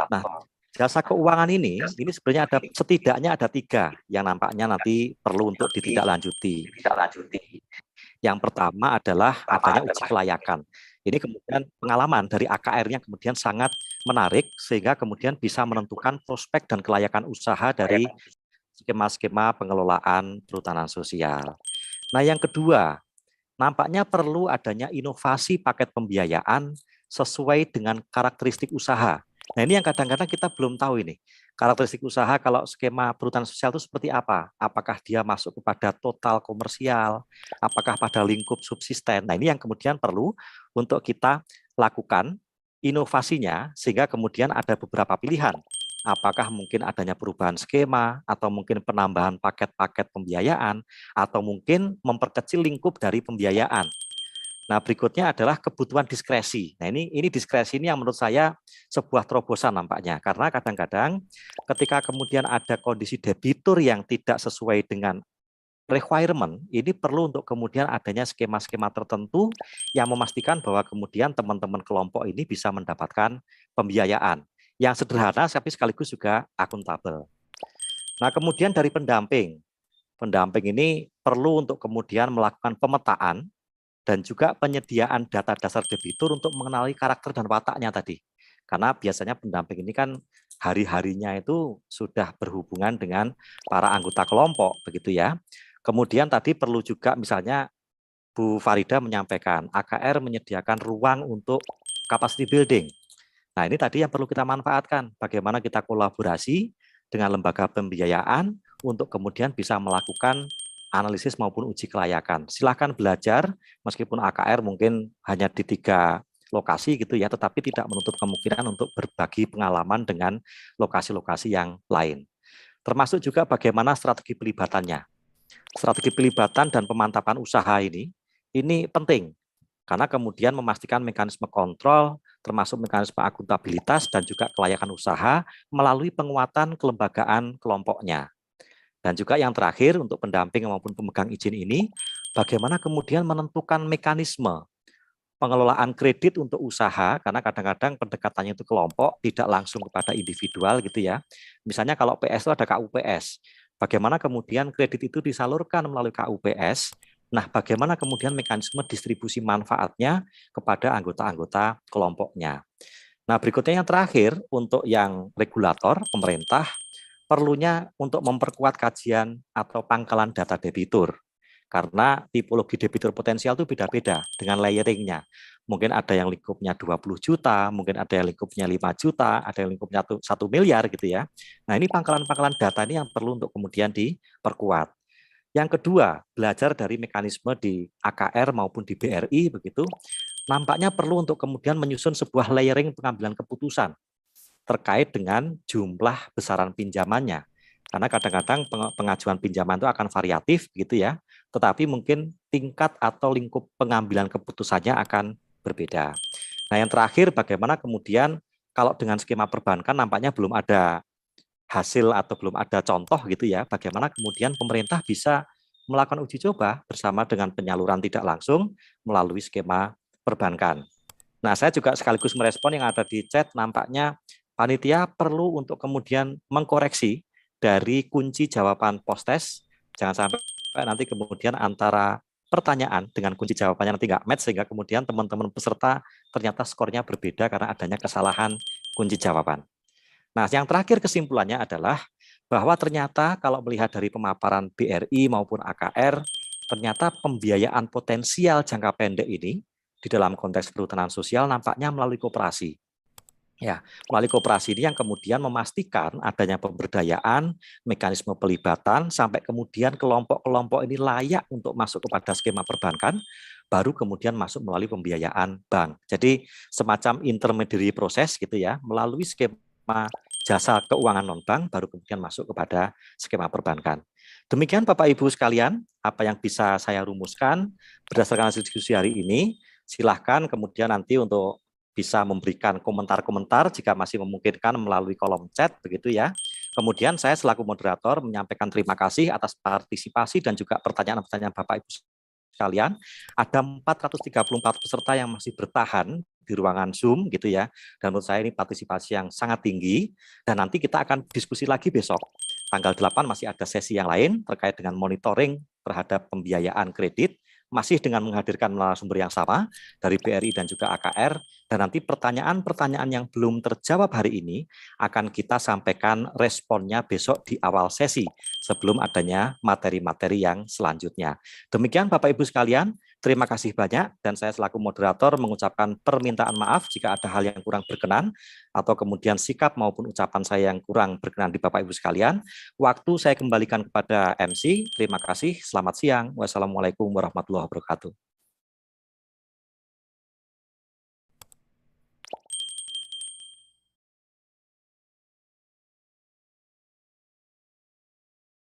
Nah, jasa keuangan ini sebenarnya setidaknya ada 3 yang nampaknya nanti perlu untuk ditindaklanjuti. Yang pertama adalah adanya uji kelayakan. Ini kemudian pengalaman dari AKR-nya kemudian sangat menarik sehingga kemudian bisa menentukan prospek dan kelayakan usaha dari skema-skema pengelolaan perhutanan sosial. Nah, yang kedua, nampaknya perlu adanya inovasi paket pembiayaan sesuai dengan karakteristik usaha. Nah, ini yang kadang-kadang kita belum tahu ini. Karakteristik usaha kalau skema perhutanan sosial itu seperti apa? Apakah dia masuk kepada total komersial? Apakah pada lingkup subsisten? Nah, ini yang kemudian perlu untuk kita lakukan inovasinya sehingga kemudian ada beberapa pilihan. Apakah mungkin adanya perubahan skema atau mungkin penambahan paket-paket pembiayaan atau mungkin memperkecil lingkup dari pembiayaan. Nah, berikutnya adalah kebutuhan diskresi. Nah, ini diskresi ini yang menurut saya sebuah terobosan nampaknya. Karena kadang-kadang ketika kemudian ada kondisi debitur yang tidak sesuai dengan requirement, ini perlu untuk kemudian adanya skema-skema tertentu yang memastikan bahwa kemudian teman-teman kelompok ini bisa mendapatkan pembiayaan yang sederhana tapi sekaligus juga akuntabel. Nah, kemudian dari pendamping. Pendamping ini perlu untuk kemudian melakukan pemetaan dan juga penyediaan data dasar debitur untuk mengenali karakter dan wataknya tadi. Karena biasanya pendamping ini kan hari-harinya itu sudah berhubungan dengan para anggota kelompok, begitu ya. Kemudian tadi perlu juga misalnya Bu Farida menyampaikan, AKR menyediakan ruang untuk capacity building. Nah, ini tadi yang perlu kita manfaatkan, bagaimana kita kolaborasi dengan lembaga pembiayaan untuk kemudian bisa melakukan analisis maupun uji kelayakan. Silahkan belajar, meskipun AKR mungkin hanya di 3 lokasi gitu ya, tetapi tidak menutup kemungkinan untuk berbagi pengalaman dengan lokasi-lokasi yang lain. Termasuk juga bagaimana strategi pelibatannya. Strategi pelibatan dan pemantapan usaha ini penting, karena kemudian memastikan mekanisme kontrol, termasuk mekanisme akuntabilitas dan juga kelayakan usaha melalui penguatan kelembagaan kelompoknya. Dan juga yang terakhir untuk pendamping maupun pemegang izin ini, bagaimana kemudian menentukan mekanisme pengelolaan kredit untuk usaha, karena kadang-kadang pendekatannya itu kelompok, tidak langsung kepada individual gitu ya. Misalnya kalau PS itu ada KUPS, bagaimana kemudian kredit itu disalurkan melalui KUPS, nah bagaimana kemudian mekanisme distribusi manfaatnya kepada anggota-anggota kelompoknya. Nah, berikutnya yang terakhir, untuk yang regulator, pemerintah, perlunya untuk memperkuat kajian atau pangkalan data debitur. Karena tipologi debitur potensial itu beda-beda dengan layeringnya. Mungkin ada yang lingkupnya 20 juta, mungkin ada yang lingkupnya 5 juta, ada yang lingkupnya 1 miliar gitu ya. Nah, ini pangkalan-pangkalan data ini yang perlu untuk kemudian diperkuat. Yang kedua, belajar dari mekanisme di AKR maupun di BRI begitu, nampaknya perlu untuk kemudian menyusun sebuah layering pengambilan keputusan terkait dengan jumlah besaran pinjamannya. Karena kadang-kadang pengajuan pinjaman itu akan variatif gitu ya, tetapi mungkin tingkat atau lingkup pengambilan keputusannya akan berbeda. Nah, yang terakhir bagaimana kemudian kalau dengan skema perbankan nampaknya belum ada hasil atau belum ada contoh gitu ya, bagaimana kemudian pemerintah bisa melakukan uji coba bersama dengan penyaluran tidak langsung melalui skema perbankan. Nah, saya juga sekaligus merespon yang ada di chat, nampaknya panitia perlu untuk kemudian mengkoreksi dari kunci jawaban post-test, jangan sampai nanti kemudian antara pertanyaan dengan kunci jawabannya nanti nggak match, sehingga kemudian teman-teman peserta ternyata skornya berbeda karena adanya kesalahan kunci jawaban. Nah, yang terakhir kesimpulannya adalah bahwa ternyata kalau melihat dari pemaparan BRI maupun AKR, ternyata pembiayaan potensial jangka pendek ini di dalam konteks perhutanan sosial nampaknya melalui koperasi. Ya, melalui koperasi ini yang kemudian memastikan adanya pemberdayaan, mekanisme pelibatan, sampai kemudian kelompok-kelompok ini layak untuk masuk kepada skema perbankan, baru kemudian masuk melalui pembiayaan bank. Jadi semacam intermediary proses gitu ya, melalui skema jasa keuangan non-bank, baru kemudian masuk kepada skema perbankan. Demikian Bapak Ibu sekalian, apa yang bisa saya rumuskan berdasarkan hasil diskusi hari ini. Silahkan kemudian nanti untuk bisa memberikan komentar-komentar jika masih memungkinkan melalui kolom chat, begitu ya. Kemudian saya selaku moderator menyampaikan terima kasih atas partisipasi dan juga pertanyaan-pertanyaan Bapak Ibu sekalian. Ada 434 peserta yang masih bertahan di ruangan Zoom gitu ya. Dan menurut saya ini partisipasi yang sangat tinggi, dan nanti kita akan diskusi lagi besok. Tanggal 8 masih ada sesi yang lain terkait dengan monitoring terhadap pembiayaan kredit, masih dengan menghadirkan narasumber yang sama dari BRI dan juga AKR, dan nanti pertanyaan-pertanyaan yang belum terjawab hari ini akan kita sampaikan responnya besok di awal sesi sebelum adanya materi-materi yang selanjutnya. Demikian Bapak Ibu sekalian, terima kasih banyak, dan saya selaku moderator mengucapkan permintaan maaf jika ada hal yang kurang berkenan atau kemudian sikap maupun ucapan saya yang kurang berkenan di Bapak Ibu sekalian. Waktu saya kembalikan kepada MC. Terima kasih, selamat siang. Wassalamualaikum warahmatullahi wabarakatuh.